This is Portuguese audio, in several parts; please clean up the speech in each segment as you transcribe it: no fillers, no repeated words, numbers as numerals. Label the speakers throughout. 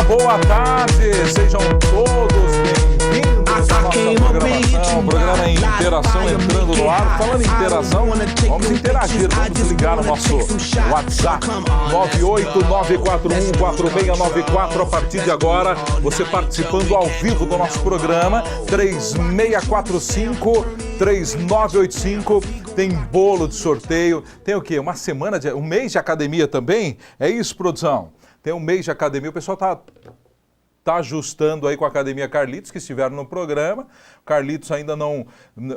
Speaker 1: boa tarde, sejam todos bem-vindos à nossa programação. O programa em interação entrando no ar. Falando em interação, vamos interagir, vamos ligar o nosso WhatsApp 989414694. A partir de agora, você participando ao vivo do nosso programa, 3645-3985. Tem bolo de sorteio, tem o quê? Um mês de academia também? É isso, produção? Tem um mês de academia, o pessoal tá ajustando aí com a Academia Carlitos, que estiveram no programa. O Carlitos ainda não...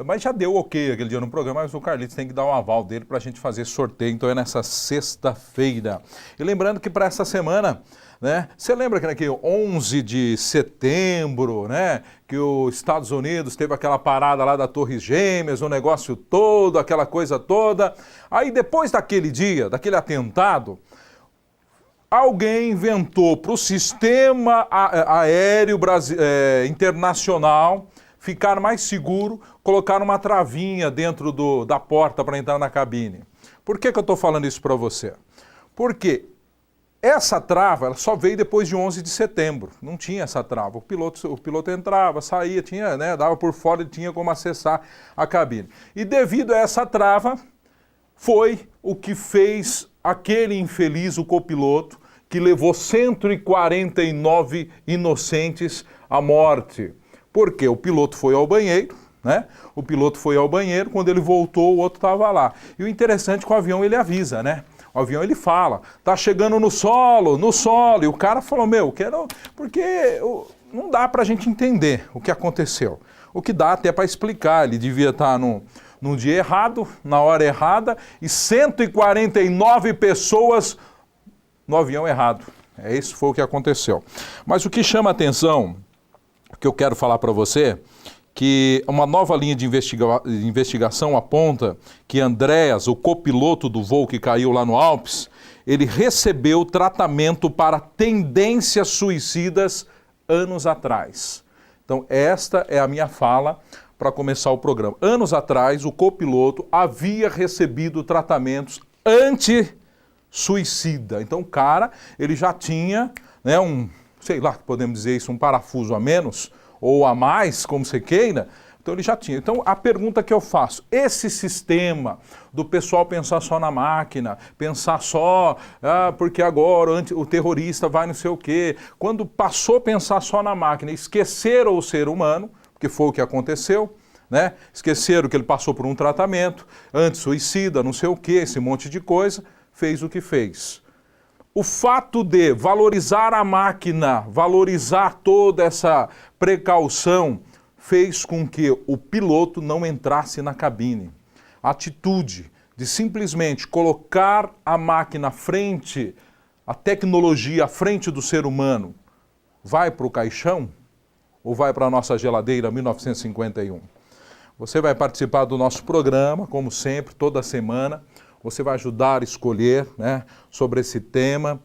Speaker 1: Mas já deu ok aquele dia no programa, mas o Carlitos tem que dar um aval dele para a gente fazer sorteio. Então é nessa sexta-feira. E lembrando que para essa semana, né? Você lembra que naquele 11 de setembro, né? Que os Estados Unidos teve aquela parada lá da Torres Gêmeas, o negócio todo, aquela coisa toda. Aí depois daquele dia, daquele atentado... Alguém inventou para o sistema aéreo internacional ficar mais seguro, colocar uma travinha dentro da porta para entrar na cabine. Por que eu estou falando isso para você? Porque essa trava ela só veio depois de 11 de setembro. Não tinha essa trava. O piloto entrava, saía, tinha, né, dava por fora e tinha como acessar a cabine. E devido a essa trava, foi o que fez aquele infeliz, o copiloto, que levou 149 inocentes à morte. Por quê? O piloto foi ao banheiro, né? O piloto foi ao banheiro, quando ele voltou, o outro estava lá. E o interessante é que o avião ele avisa, né? O avião ele fala, tá chegando no solo. E o cara falou, quero... Porque não dá pra gente entender o que aconteceu. O que dá até para explicar, ele devia estar num dia errado, na hora errada, e 149 pessoas no avião errado. Isso foi o que aconteceu. Mas o que chama a atenção, o que eu quero falar para você, que uma nova linha de investigação aponta que Andreas, o copiloto do voo que caiu lá no Alpes, ele recebeu tratamento para tendências suicidas anos atrás. Então esta é a minha fala para começar o programa. Anos atrás, o copiloto havia recebido tratamentos suicida. Então o cara, ele já tinha, né, sei lá, podemos dizer isso, um parafuso a menos ou a mais, como você queira. Então ele já tinha. Então a pergunta que eu faço, esse sistema do pessoal pensar só na máquina, pensar só, porque agora o terrorista vai não sei o quê, quando passou a pensar só na máquina, esqueceram o ser humano, porque foi o que aconteceu, né? Esqueceram que ele passou por um tratamento, anti-suicida, não sei o quê, esse monte de coisa, fez o que fez. O fato de valorizar a máquina, valorizar toda essa precaução, fez com que o piloto não entrasse na cabine. A atitude de simplesmente colocar a máquina à frente, a tecnologia à frente do ser humano, vai para o caixão ou vai para a nossa geladeira 1951? Você vai participar do nosso programa, como sempre, toda semana. Você vai ajudar a escolher, né, sobre esse tema.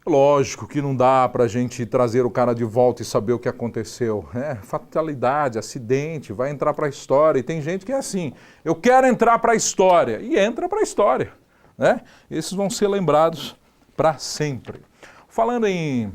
Speaker 1: Lógico que não dá para a gente trazer o cara de volta e saber o que aconteceu. Fatalidade, acidente, vai entrar para a história. E tem gente que é assim, eu quero entrar para a história. E entra para a história, né? Esses vão ser lembrados para sempre. Falando em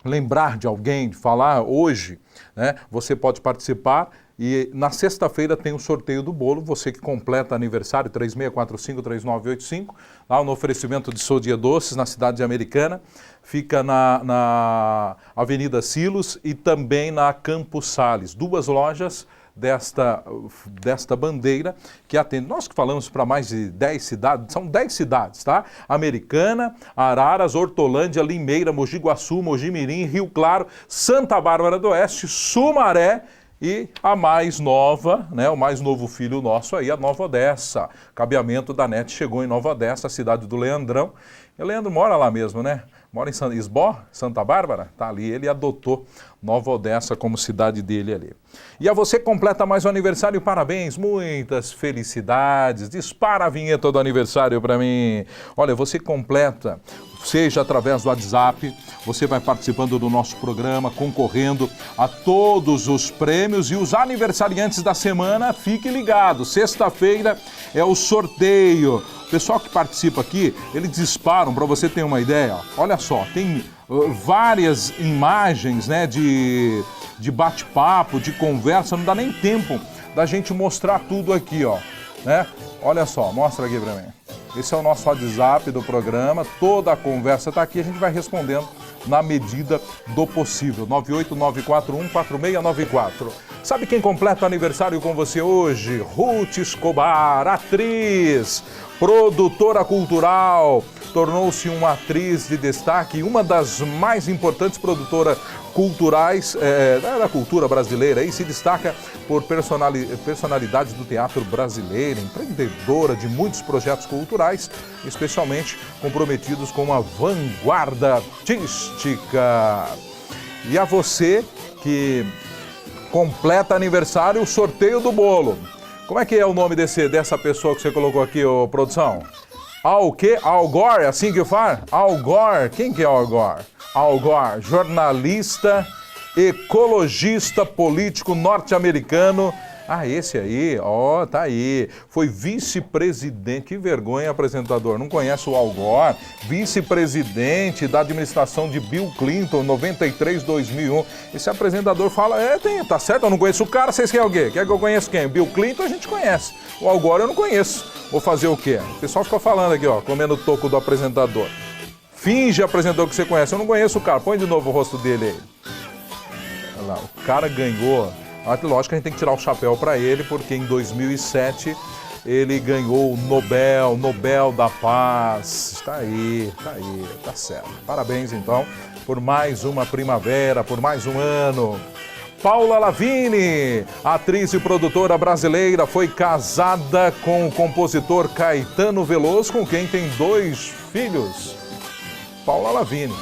Speaker 1: lembrar de alguém, de falar hoje, né, você pode participar. E na sexta-feira tem o sorteio do bolo, você que completa aniversário, 3645-3985, lá no oferecimento de Soudia Doces, na cidade de Americana, fica na Avenida Silos e também na Campos Sales, duas lojas desta bandeira que atende. Nós que falamos para mais de 10 cidades, são 10 cidades, tá? Americana, Araras, Hortolândia, Limeira, Mogi Guaçu, Mogi Mirim, Rio Claro, Santa Bárbara do Oeste, Sumaré, e a mais nova, né, o mais novo filho nosso aí, a Nova Odessa. Cabeamento da NET chegou em Nova Odessa, a cidade do Leandrão. E o Leandro mora lá mesmo, né? Mora em Esbó, Santa Bárbara, tá ali. Ele adotou Nova Odessa como cidade dele ali. E a você completa mais um aniversário, parabéns, muitas felicidades. Dispara a vinheta do aniversário para mim. Olha, você completa, seja através do WhatsApp, você vai participando do nosso programa, concorrendo a todos os prêmios e os aniversariantes da semana, fique ligado, sexta-feira é o sorteio. O pessoal que participa aqui, eles disparam, para você ter uma ideia, olha só, tem várias imagens, né, de bate-papo, de conversa, não dá nem tempo da gente mostrar tudo aqui, ó, né? Olha só, mostra aqui pra mim. Esse é o nosso WhatsApp do programa, toda a conversa está aqui, a gente vai respondendo na medida do possível. 989414694. Sabe quem completa o aniversário com você hoje? Ruth Escobar, atriz, produtora cultural, tornou-se uma atriz de destaque, uma das mais importantes produtoras culturais da cultura brasileira, e se destaca por personalidades do teatro brasileiro, empreendedora de muitos projetos culturais, especialmente comprometidos com a vanguarda artística. E a você que completa aniversário, o sorteio do bolo. Como é que é o nome dessa pessoa que você colocou aqui, ô, produção? Al Gore, assim que fala? Al Gore, quem que é Al Gore? Al Gore, jornalista, ecologista, político norte-americano. Ah, esse aí, ó, tá aí. Foi vice-presidente, que vergonha, apresentador, não conhece o Al Gore? Vice-presidente da administração de Bill Clinton, 93-2001. Esse apresentador fala, tá certo, eu não conheço o cara, vocês querem o quê? Quer que eu conheça quem? Bill Clinton a gente conhece, o Al Gore eu não conheço. Vou fazer o quê? O pessoal fica falando aqui, ó, comendo o toco do apresentador. Finge, apresentador, que você conhece, eu não conheço o cara, põe de novo o rosto dele aí. Olha lá, o cara ganhou... Lógico que a gente tem que tirar o chapéu para ele, porque em 2007 ele ganhou o Nobel da Paz. Tá aí, tá certo. Parabéns, então, por mais uma primavera, por mais um ano. Paula Lavigne, atriz e produtora brasileira, foi casada com o compositor Caetano Veloso, com quem tem 2 filhos. Paula Lavigne,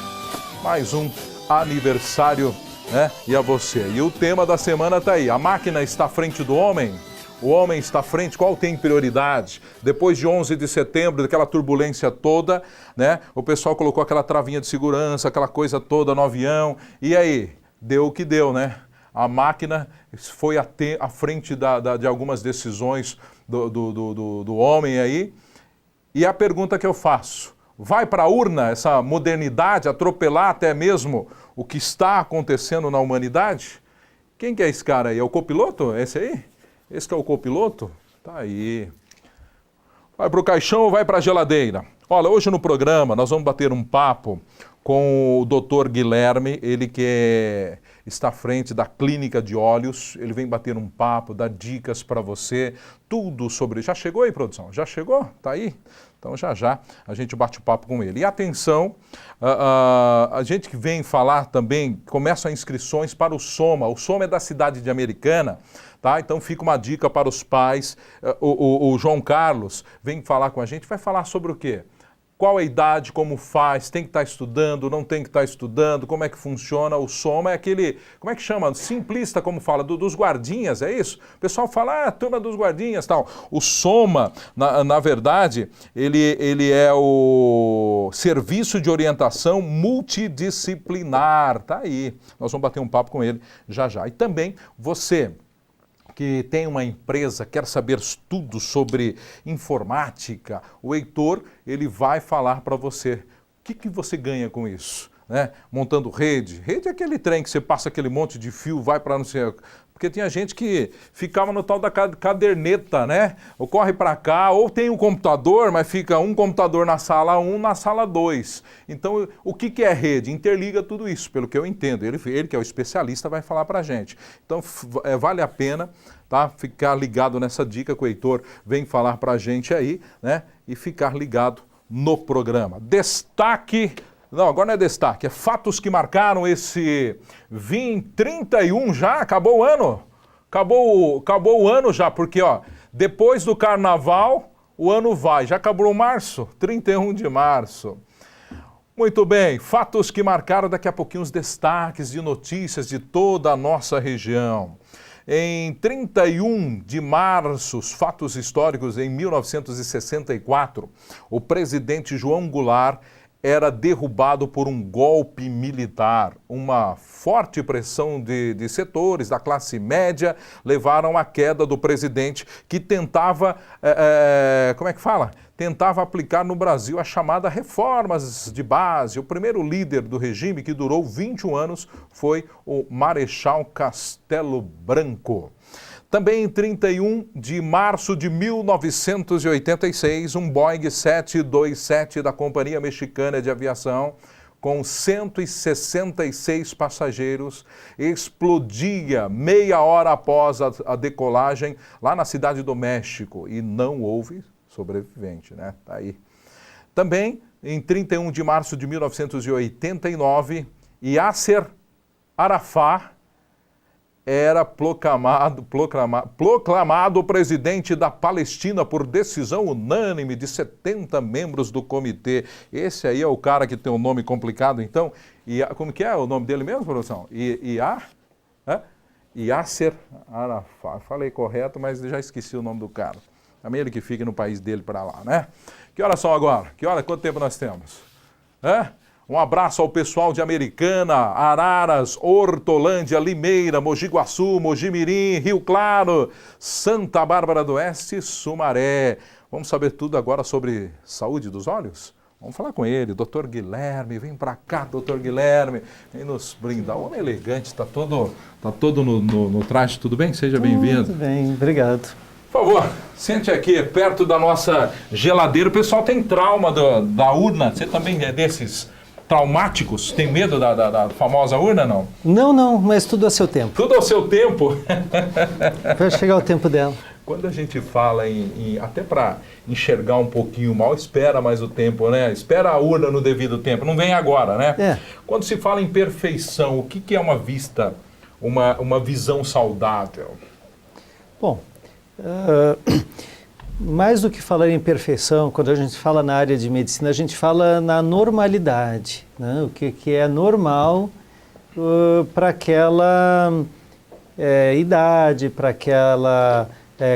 Speaker 1: mais um aniversário, né? E a você. E o tema da semana tá aí. A máquina está à frente do homem? O homem está à frente? Qual tem prioridade? Depois de 11 de setembro, daquela turbulência toda, né? O pessoal colocou aquela travinha de segurança, aquela coisa toda no avião. E aí? Deu o que deu, né? A máquina foi à frente de algumas decisões do homem aí. E a pergunta que eu faço: vai para a urna essa modernidade atropelar até mesmo o que está acontecendo na humanidade? Quem que é esse cara aí? É o copiloto? É esse aí? Esse que é o copiloto? Tá aí. Vai para o caixão ou vai para a geladeira? Olha, hoje no programa nós vamos bater um papo com o Dr. Guilherme, ele que está à frente da Clínica de Olhos. Ele vem bater um papo, dar dicas para você, tudo sobre... Já chegou aí, produção? Já chegou? Tá aí? Então já a gente bate o papo com ele. E atenção, a gente que vem falar também, começam as inscrições para o Soma. O Soma é da cidade de Americana, tá? Então fica uma dica para os pais. O João Carlos vem falar com a gente, vai falar sobre o quê? Qual a idade, como faz, tem que estar estudando, não tem que estar estudando, como é que funciona. O Soma é aquele, como é que chama? Simplista, como fala, dos guardinhas, é isso? O pessoal fala, turma dos guardinhas, tal. O Soma, na verdade, ele é o Serviço de Orientação Multidisciplinar, tá aí. Nós vamos bater um papo com ele já. E também você que tem uma empresa, quer saber tudo sobre informática, o Heitor, ele vai falar para você o que você ganha com isso, né? Montando rede. Rede é aquele trem que você passa aquele monte de fio, vai para não sei... Porque tinha gente que ficava no tal da caderneta, né? Ou corre para cá, ou tem um computador, mas fica um computador na sala 1, na sala 2. Então, o que é rede? Interliga tudo isso, pelo que eu entendo. Ele que é o especialista, vai falar para a gente. Então, vale a pena, tá? Ficar ligado nessa dica que o Heitor vem falar para a gente aí, né? E ficar ligado no programa. Destaque... Não, agora não é destaque, é fatos que marcaram esse 31 já, acabou o ano. Acabou o ano já, porque ó, depois do carnaval o ano vai, já acabou março, 31 de março. Muito bem, fatos que marcaram, daqui a pouquinho os destaques de notícias de toda a nossa região. Em 31 de março, os fatos históricos, em 1964, o presidente João Goulart era derrubado por um golpe militar. Uma forte pressão de setores da classe média levaram à queda do presidente que tentava, como é que fala? Tentava aplicar no Brasil a chamada reformas de base. O primeiro líder do regime, que durou 21 anos, foi o Marechal Castelo Branco. Também em 31 de março de 1986, um Boeing 727 da Companhia Mexicana de Aviação, com 166 passageiros, explodia meia hora após a decolagem lá na Cidade do México e não houve sobrevivente, né? Tá aí. Também, em 31 de março de 1989, Yasser Arafat era proclamado presidente da Palestina por decisão unânime de 70 membros do comitê. Esse aí é o cara que tem um nome complicado, então. Como que é o nome dele mesmo, produção? Yasser Arafat. Falei correto, mas já esqueci o nome do cara. Também ele que fica no país dele para lá, né? Que horas são agora? Quanto tempo nós temos? Um abraço ao pessoal de Americana, Araras, Hortolândia, Limeira, Mogi Guaçu, Mogi Mirim, Rio Claro, Santa Bárbara do Oeste, Sumaré. Vamos saber tudo agora sobre saúde dos olhos? Vamos falar com ele, doutor Guilherme. Vem para cá, doutor Guilherme. Vem nos brindar. O homem elegante, está todo no traje. Tudo bem? Seja bem-vindo.
Speaker 2: Tudo bem, obrigado.
Speaker 1: Por favor, sente aqui, perto da nossa geladeira. O pessoal tem trauma da urna. Você também é desses traumáticos? Tem medo da famosa urna, não?
Speaker 2: Não, mas tudo a seu tempo.
Speaker 1: Tudo ao seu tempo?
Speaker 2: Vai chegar o tempo dela.
Speaker 1: Quando a gente fala até para enxergar um pouquinho mal, espera mais o tempo, né? Espera a urna no devido tempo, não vem agora, né? Quando se fala em perfeição, o que é uma vista, uma visão saudável?
Speaker 2: Bom, mais do que falar em perfeição, quando a gente fala na área de medicina, a gente fala na normalidade, né? O que é normal para aquela idade, para aquela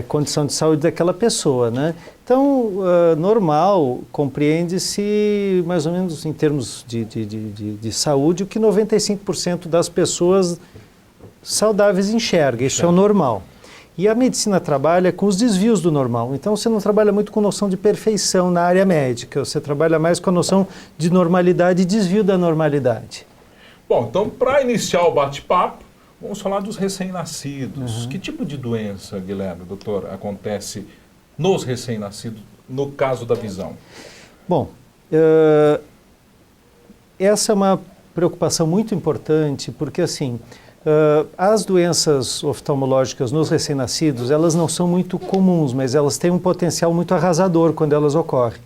Speaker 2: condição de saúde daquela pessoa, né? Então, normal compreende-se mais ou menos em termos de saúde o que 95% das pessoas saudáveis enxerga. Isso é o normal. E a medicina trabalha com os desvios do normal. Então, você não trabalha muito com noção de perfeição na área médica. Você trabalha mais com a noção de normalidade e desvio da normalidade.
Speaker 1: Bom, então, para iniciar o bate-papo, vamos falar dos recém-nascidos. Que tipo de doença, Guilherme, doutor, acontece nos recém-nascidos, no caso da visão?
Speaker 2: Bom, essa é uma preocupação muito importante, porque assim, as doenças oftalmológicas nos recém-nascidos, elas não são muito comuns, mas elas têm um potencial muito arrasador quando elas ocorrem.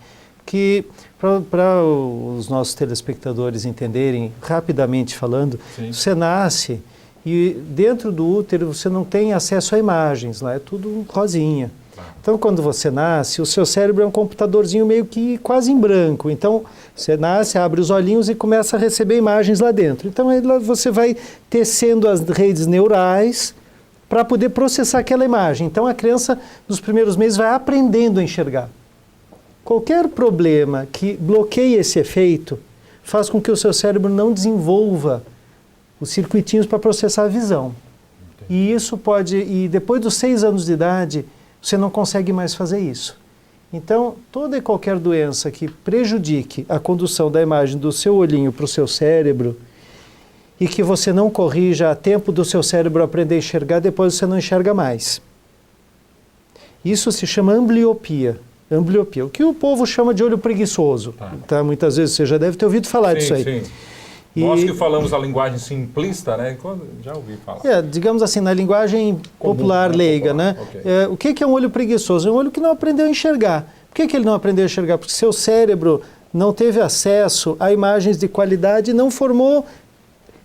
Speaker 2: Que, para os nossos telespectadores entenderem, rapidamente falando, sim, você nasce e dentro do útero você não tem acesso a imagens, lá é tudo rosinha. Então, quando você nasce, o seu cérebro é um computadorzinho meio que quase em branco. Então, você nasce, abre os olhinhos e começa a receber imagens lá dentro. Então, aí você vai tecendo as redes neurais para poder processar aquela imagem. Então, a criança, nos primeiros meses, vai aprendendo a enxergar. Qualquer problema que bloqueie esse efeito faz com que o seu cérebro não desenvolva os circuitinhos para processar a visão. E isso e depois dos 6 anos de idade, você não consegue mais fazer isso. Então, toda e qualquer doença que prejudique a condução da imagem do seu olhinho para o seu cérebro e que você não corrija a tempo do seu cérebro aprender a enxergar, depois você não enxerga mais. Isso se chama ambliopia. Ambliopia, o que o povo chama de olho preguiçoso. Tá? Muitas vezes você já deve ter ouvido falar disso aí.
Speaker 1: Sim. Nós que falamos a linguagem simplista, né? Já ouvi falar.
Speaker 2: Digamos assim, na linguagem popular, leiga, né? Okay. O que é um olho preguiçoso? É um olho que não aprendeu a enxergar. Por que ele não aprendeu a enxergar? Porque seu cérebro não teve acesso a imagens de qualidade e não formou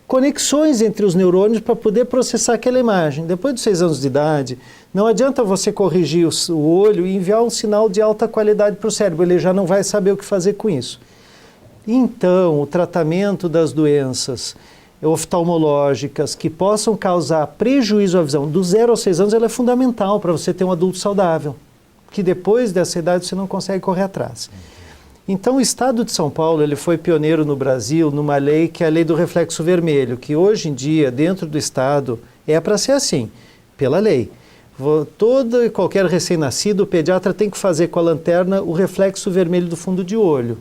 Speaker 2: conexões entre os neurônios para poder processar aquela imagem. Depois dos 6 anos de idade, não adianta você corrigir o olho e enviar um sinal de alta qualidade para o cérebro. Ele já não vai saber o que fazer com isso. Então, o tratamento das doenças oftalmológicas que possam causar prejuízo à visão do 0 aos 6 anos, ela é fundamental para você ter um adulto saudável, que depois dessa idade você não consegue correr atrás. Então, o Estado de São Paulo ele foi pioneiro no Brasil numa lei que é a lei do reflexo vermelho, que hoje em dia, dentro do Estado, é para ser assim, pela lei. Todo e qualquer recém-nascido, o pediatra tem que fazer com a lanterna o reflexo vermelho do fundo de olho.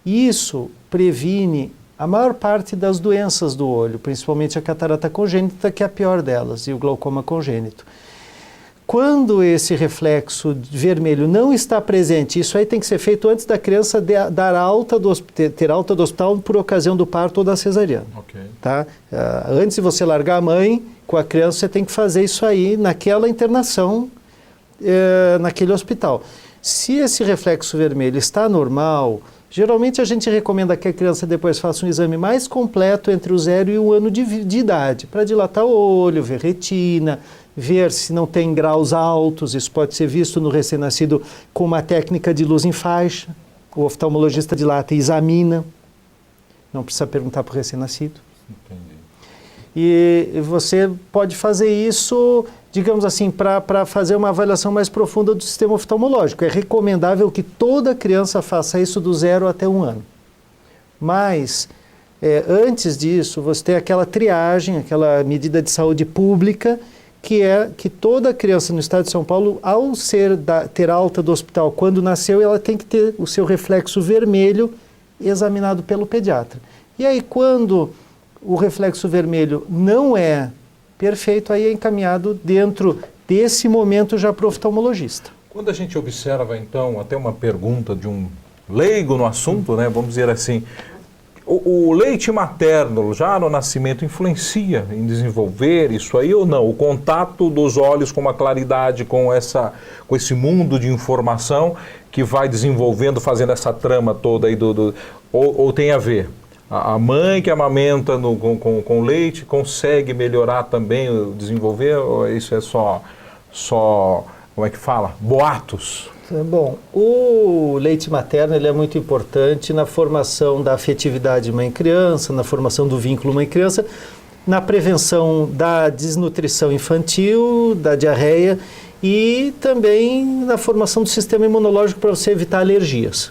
Speaker 2: Isso previne a maior parte das doenças do olho, principalmente a catarata congênita, que é a pior delas, e o glaucoma congênito. Quando esse reflexo vermelho não está presente, isso aí tem que ser feito antes da criança ter alta do hospital por ocasião do parto ou da cesariana.
Speaker 1: Okay.
Speaker 2: Tá? Antes de você largar a mãe com a criança, você tem que fazer isso aí naquela internação, naquele hospital. Se esse reflexo vermelho está normal, geralmente a gente recomenda que a criança depois faça um exame mais completo entre o 0 e o 1 ano de idade, para dilatar o olho, ver retina, ver se não tem graus altos. Isso pode ser visto no recém-nascido com uma técnica de luz em faixa. O oftalmologista dilata e examina. Não precisa perguntar para o recém-nascido.
Speaker 1: Entendi.
Speaker 2: E você pode fazer isso, digamos assim, para fazer uma avaliação mais profunda do sistema oftalmológico. É recomendável que toda criança faça isso do 0 até 1 ano. Mas, antes disso, você tem aquela triagem, aquela medida de saúde pública, que é que toda criança no estado de São Paulo, ao ter alta do hospital quando nasceu, ela tem que ter o seu reflexo vermelho examinado pelo pediatra. E aí, quando o reflexo vermelho não é perfeito, aí é encaminhado dentro desse momento já para o oftalmologista.
Speaker 1: Quando a gente observa, então, até uma pergunta de um leigo no assunto, né, vamos dizer assim, o leite materno já no nascimento influencia em desenvolver isso aí ou não? O contato dos olhos com uma claridade, com esse mundo de informação que vai desenvolvendo, fazendo essa trama toda aí ou tem a ver? A mãe que amamenta com leite consegue melhorar também, desenvolver, ou isso é só como é que fala? Boatos?
Speaker 2: Bom, o leite materno ele é muito importante na formação da afetividade mãe-criança, na formação do vínculo mãe-criança, na prevenção da desnutrição infantil, da diarreia e também na formação do sistema imunológico para você evitar alergias.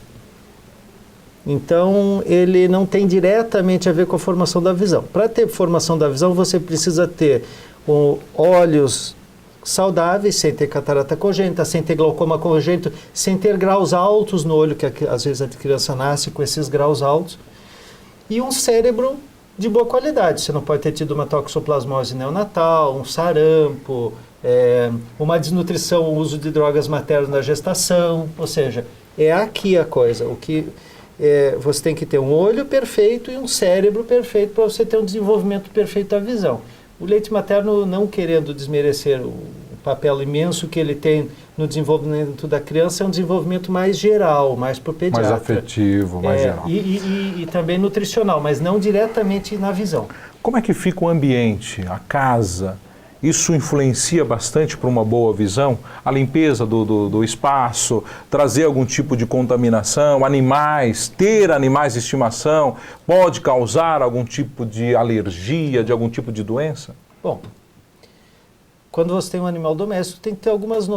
Speaker 2: Então, ele não tem diretamente a ver com a formação da visão. Para ter formação da visão, você precisa ter olhos saudáveis, sem ter catarata congênita, sem ter glaucoma congênito, sem ter graus altos no olho, que às vezes a criança nasce com esses graus altos, e um cérebro de boa qualidade. Você não pode ter tido uma toxoplasmose neonatal, um sarampo, uma desnutrição, o uso de drogas maternas na gestação, ou seja, é aqui a coisa. Você tem que ter um olho perfeito e um cérebro perfeito para você ter um desenvolvimento perfeito da visão. O leite materno, não querendo desmerecer o papel imenso que ele tem no desenvolvimento da criança, é um desenvolvimento mais geral, mais para o pediatra.
Speaker 1: Mais afetivo, mais geral.
Speaker 2: E também nutricional, mas não diretamente na visão.
Speaker 1: Como é que fica o ambiente, a casa? Isso influencia bastante para uma boa visão? A limpeza do espaço, trazer algum tipo de contaminação, ter animais de estimação, pode causar algum tipo de alergia, de algum tipo de doença?
Speaker 2: Bom, quando você tem um animal doméstico, tem que ter alguns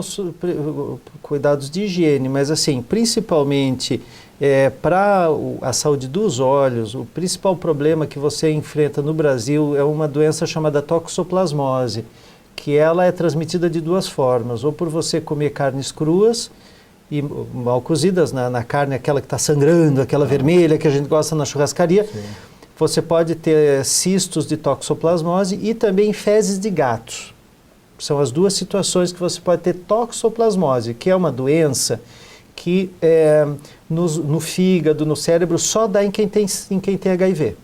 Speaker 2: cuidados de higiene, mas assim, principalmente para a saúde dos olhos, o principal problema que você enfrenta no Brasil é uma doença chamada toxoplasmose, que ela é transmitida de duas formas, ou por você comer carnes cruas e mal cozidas na carne, aquela que está sangrando, aquela vermelha que a gente gosta na churrascaria. Sim. Você pode ter cistos de toxoplasmose e também fezes de gatos. São as duas situações que você pode ter toxoplasmose, que é uma doença que no fígado, no cérebro, só dá em quem tem HIV.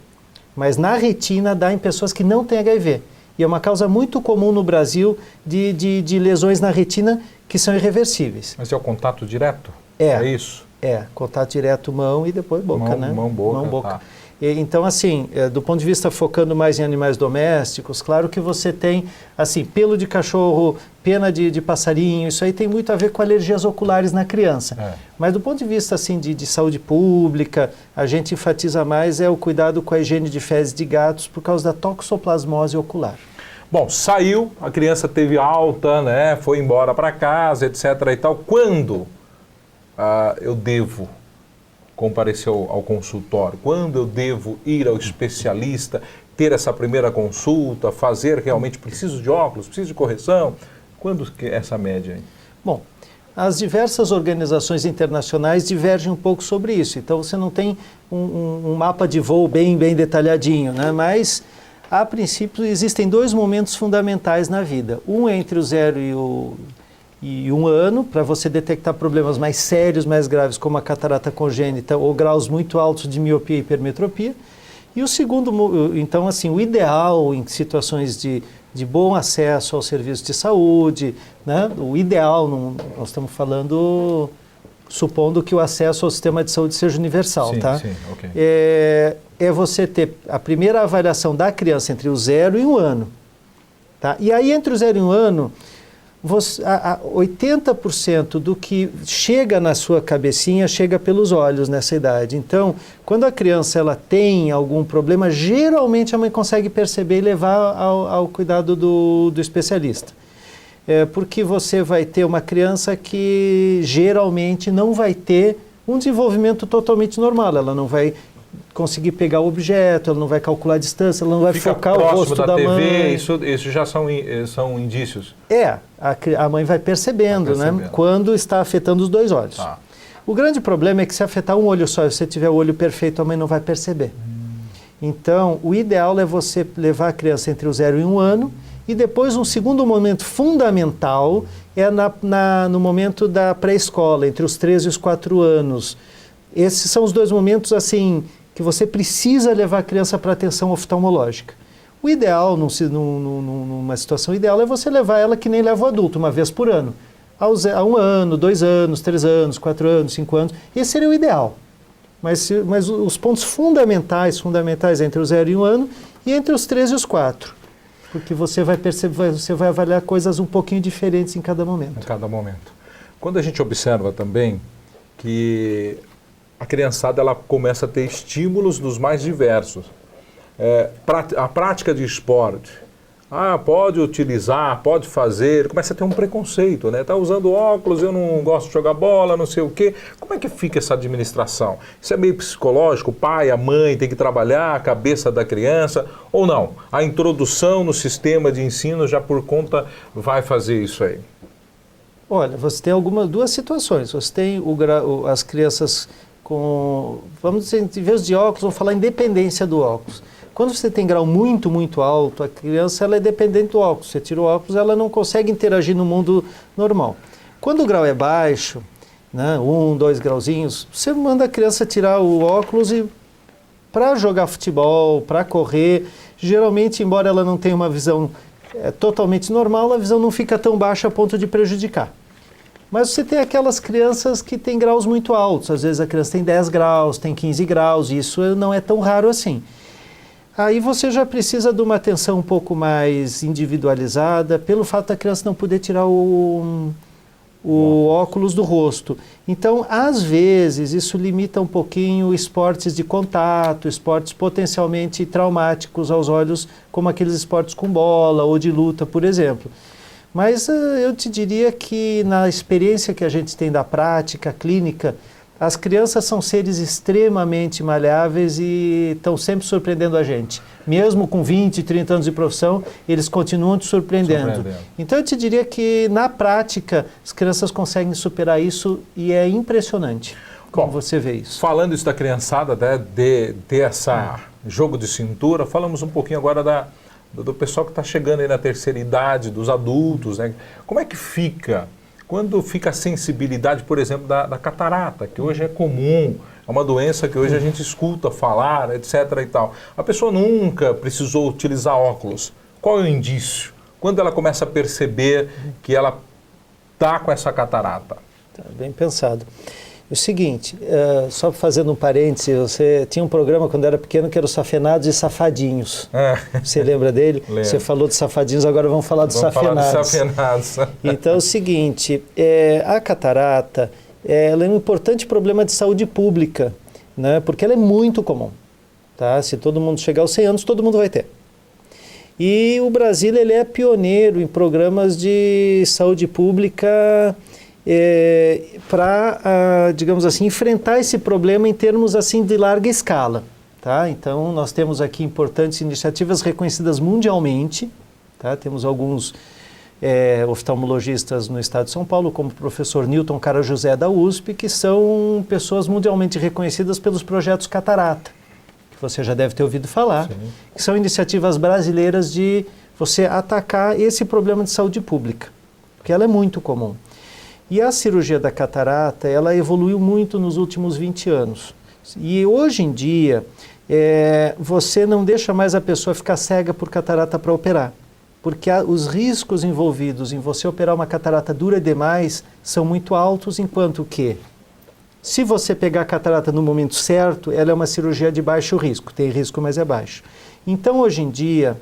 Speaker 2: Mas na retina dá em pessoas que não têm HIV. E é uma causa muito comum no Brasil de lesões na retina que são irreversíveis.
Speaker 1: Mas é o contato direto? É isso?
Speaker 2: Contato direto mão e depois boca, né?
Speaker 1: Mão-boca.
Speaker 2: Tá. Então, assim, do ponto de vista focando mais em animais domésticos, claro que você tem, assim, pelo de cachorro, pena de passarinho, isso aí tem muito a ver com alergias oculares na criança. Mas do ponto de vista, assim, de saúde pública, a gente enfatiza mais o cuidado com a higiene de fezes de gatos por causa da toxoplasmose ocular.
Speaker 1: Bom, saiu, a criança teve alta, né, foi embora para casa, etc. e tal. Quando eu devo comparecer ao consultório? Quando eu devo ir ao especialista, ter essa primeira consulta, fazer realmente, preciso de óculos, preciso de correção? Quando que é essa média aí?
Speaker 2: Bom, as diversas organizações internacionais divergem um pouco sobre isso. Então você não tem um mapa de voo bem detalhadinho, né? Mas, a princípio, existem dois momentos fundamentais na vida. Um é entre o 0 e 1 ano, para você detectar problemas mais sérios, mais graves, como a catarata congênita ou graus muito altos de miopia e hipermetropia. E o segundo, então, assim, o ideal em situações de bom acesso ao serviço de saúde, né? O ideal, nós estamos falando, supondo que o acesso ao sistema de saúde seja universal,
Speaker 1: sim,
Speaker 2: tá?
Speaker 1: Sim, ok.
Speaker 2: É você ter a primeira avaliação da criança entre o 0 e 1 ano, tá? E aí, entre o 0 e 1 ano, 80% do que chega na sua cabecinha chega pelos olhos nessa idade. Então, quando a criança ela tem algum problema, geralmente a mãe consegue perceber e levar ao cuidado do especialista. Porque você vai ter uma criança que geralmente não vai ter um desenvolvimento totalmente normal. Ela não vai conseguir pegar o objeto, ela não vai calcular a distância, ela não vai focar o rosto da
Speaker 1: TV,
Speaker 2: mãe.
Speaker 1: Isso já são indícios?
Speaker 2: A mãe vai percebendo, né, quando está afetando os dois olhos.
Speaker 1: Tá.
Speaker 2: O grande problema é que se afetar um olho só, se você tiver o olho perfeito, a mãe não vai perceber. Então, o ideal é você levar a criança entre o 0 e 1 ano, e depois um segundo momento fundamental é no momento da pré-escola, entre os 3 e os 4 anos. Esses são os dois momentos, assim, que você precisa levar a criança para atenção oftalmológica. O ideal, numa situação ideal, é você levar ela que nem leva o adulto, uma vez por ano. A 1 ano, 2 anos, 3 anos, 4 anos, 5 anos. Esse seria o ideal. Mas os pontos fundamentais entre o 0 e 1 ano e entre os 3 e os 4. Porque você vai perceber, você vai avaliar coisas um pouquinho diferentes em cada momento.
Speaker 1: Em cada momento. Quando a gente observa também que a criançada ela começa a ter estímulos dos mais diversos. A prática de esporte, pode utilizar, pode fazer, começa a ter um preconceito, né? Tá usando óculos, eu não gosto de jogar bola, não sei o quê. Como é que fica essa administração? Isso é meio psicológico, o pai, a mãe tem que trabalhar a cabeça da criança, ou não? A introdução no sistema de ensino já por conta vai fazer isso aí?
Speaker 2: Olha, você tem duas situações. Você tem as crianças vamos dizer, em vez de óculos, vamos falar independência do óculos. Quando você tem grau muito, muito alto, a criança ela é dependente do óculos. Você tira o óculos, ela não consegue interagir no mundo normal. Quando o grau é baixo, né, 1, 2 grauzinhos, você manda a criança tirar o óculos para jogar futebol, para correr. Geralmente, embora ela não tenha uma visão totalmente normal, a visão não fica tão baixa a ponto de prejudicar. Mas você tem aquelas crianças que têm graus muito altos. Às vezes a criança tem 10 graus, tem 15 graus, e isso não é tão raro assim. Aí você já precisa de uma atenção um pouco mais individualizada, pelo fato da criança não poder tirar o óculos do rosto. Então, às vezes, isso limita um pouquinho esportes de contato, esportes potencialmente traumáticos aos olhos, como aqueles esportes com bola ou de luta, por exemplo. Mas eu te diria que na experiência que a gente tem da prática clínica, as crianças são seres extremamente maleáveis e estão sempre surpreendendo a gente. Mesmo com 20, 30 anos de profissão, eles continuam te surpreendendo. Então eu te diria que na prática as crianças conseguem superar isso e é impressionante como você vê isso.
Speaker 1: Falando isso da criançada, né, de ter essa jogo de cintura, falamos um pouquinho agora do pessoal que está chegando aí na terceira idade, dos adultos, né? Como é que fica? Quando fica a sensibilidade, por exemplo, da catarata, que hoje é comum, é uma doença que hoje a gente escuta falar, etc. e tal. A pessoa nunca precisou utilizar óculos. Qual é o indício? Quando ela começa a perceber que ela está com essa catarata?
Speaker 2: Tá bem pensado. O seguinte, só fazendo um parêntese, você tinha um programa quando era pequeno que era os Safenados e Safadinhos. Você lembra dele?
Speaker 1: Lembro.
Speaker 2: Você falou de Safadinhos, agora vamos falar dos Safenados.
Speaker 1: Falar dos Safenados.
Speaker 2: Então é o seguinte, a catarata ela é um importante problema de saúde pública, né? Porque ela é muito comum. Tá? Se todo mundo chegar aos 100 anos, todo mundo vai ter. E o Brasil ele é pioneiro em programas de saúde pública para, digamos assim, enfrentar esse problema em termos assim de larga escala. Tá? Então, nós temos aqui importantes iniciativas reconhecidas mundialmente. Tá? Temos alguns oftalmologistas no estado de São Paulo, como o professor Newton Carajosé da USP, que são pessoas mundialmente reconhecidas pelos projetos Catarata, que você já deve ter ouvido falar, sim, que são iniciativas brasileiras de você atacar esse problema de saúde pública, porque ela é muito comum. E a cirurgia da catarata, ela evoluiu muito nos últimos 20 anos. E hoje em dia, você não deixa mais a pessoa ficar cega por catarata para operar, porque os riscos envolvidos em você operar uma catarata dura demais são muito altos, enquanto que, se você pegar a catarata no momento certo, ela é uma cirurgia de baixo risco, tem risco, mas é baixo. Então, hoje em dia,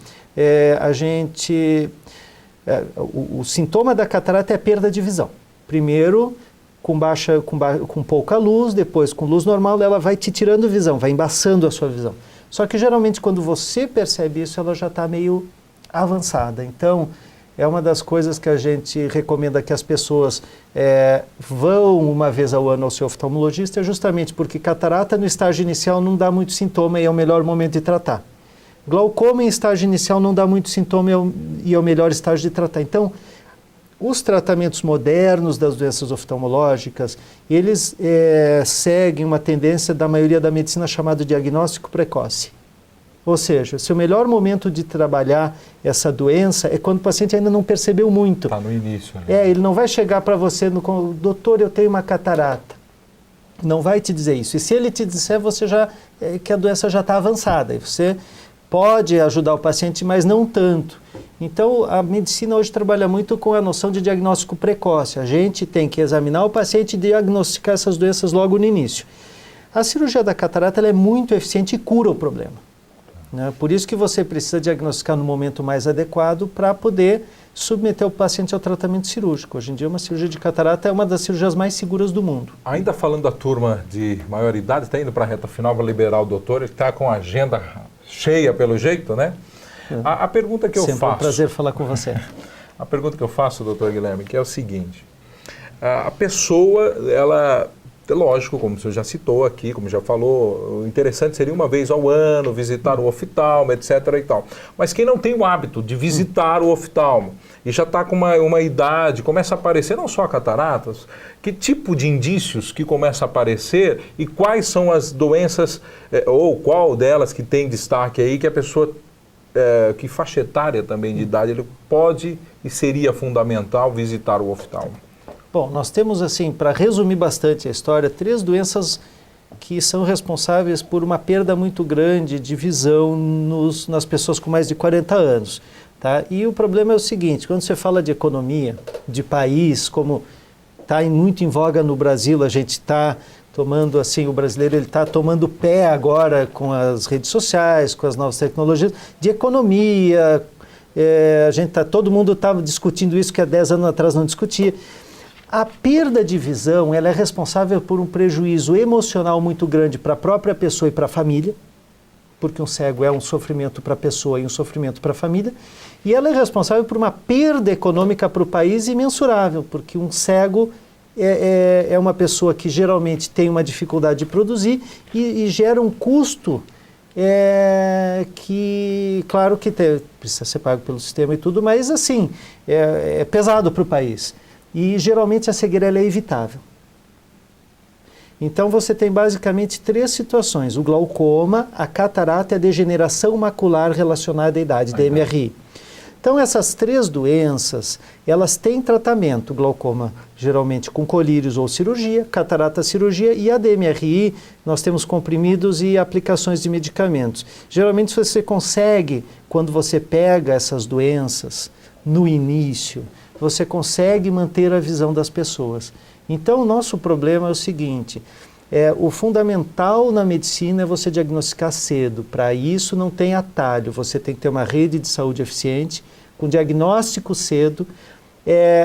Speaker 2: o sintoma da catarata é a perda de visão. Primeiro, com pouca luz, depois com luz normal, ela vai te tirando visão, vai embaçando a sua visão. Só que geralmente quando você percebe isso, ela já está meio avançada. Então, é uma das coisas que a gente recomenda que as pessoas vão uma vez ao ano ao seu oftalmologista, justamente porque catarata no estágio inicial não dá muito sintoma e é o melhor momento de tratar. Glaucoma em estágio inicial não dá muito sintoma e é o melhor estágio de tratar. Então, os tratamentos modernos das doenças oftalmológicas, eles seguem uma tendência da maioria da medicina chamada diagnóstico precoce. Ou seja, o melhor momento de trabalhar essa doença é quando o paciente ainda não percebeu muito.
Speaker 1: Está no início. Né?
Speaker 2: Ele não vai chegar para você, doutor, eu tenho uma catarata. Não vai te dizer isso. E se ele te disser, você que a doença já está avançada. E você pode ajudar o paciente, mas não tanto. Então, a medicina hoje trabalha muito com a noção de diagnóstico precoce. A gente tem que examinar o paciente e diagnosticar essas doenças logo no início. A cirurgia da catarata ela é muito eficiente e cura o problema. Né? Por isso que você precisa diagnosticar no momento mais adequado para poder submeter o paciente ao tratamento cirúrgico. Hoje em dia, uma cirurgia de catarata é uma das cirurgias mais seguras do mundo.
Speaker 1: Ainda falando da turma de maior idade, está indo para a reta final para liberar o doutor, ele está com a agenda cheia pelo jeito, né? A pergunta que eu faço...
Speaker 2: Sempre é um prazer falar com você.
Speaker 1: A pergunta que eu faço, doutor Guilherme, que é o seguinte. A pessoa, ela... Lógico, como o senhor já citou aqui, como já falou, o interessante seria uma vez ao ano visitar o oftalmo, etc. e tal. Mas quem não tem o hábito de visitar o oftalmo e já está com uma idade, começa a aparecer não só cataratas, que tipo de indícios que começa a aparecer e quais são as doenças, ou qual delas que tem destaque aí, que a pessoa, que faixa etária também de idade, ele pode e seria fundamental visitar o oftalmo?
Speaker 2: Bom, nós temos, assim, para resumir bastante a história, 3 doenças que são responsáveis por uma perda muito grande de visão nas pessoas com mais de 40 anos. Tá? E o problema é o seguinte, quando você fala de economia, de país, como está muito em voga no Brasil, a gente está tomando, assim, o brasileiro ele está tomando pé agora com as redes sociais, com as novas tecnologias, de economia, todo mundo estava discutindo isso que há 10 anos atrás não discutia. A perda de visão ela é responsável por um prejuízo emocional muito grande para a própria pessoa e para a família, porque um cego é um sofrimento para a pessoa e um sofrimento para a família, e ela é responsável por uma perda econômica para o país imensurável, porque um cego é uma pessoa que geralmente tem uma dificuldade de produzir e gera um custo que, claro que precisa ser pago pelo sistema e tudo, mas assim, é pesado para o país. E geralmente a cegueira ela é evitável. Então você tem basicamente 3 situações: o glaucoma, a catarata e a degeneração macular relacionada à idade, DMRI. Então essas 3 doenças, elas têm tratamento: glaucoma geralmente com colírios ou cirurgia, catarata cirurgia, e a DMRI nós temos comprimidos e aplicações de medicamentos. Geralmente você consegue, quando você pega essas doenças no início, você consegue manter a visão das pessoas. Então, o nosso problema é o seguinte, o fundamental na medicina é você diagnosticar cedo. Para isso não tem atalho, você tem que ter uma rede de saúde eficiente, com diagnóstico cedo,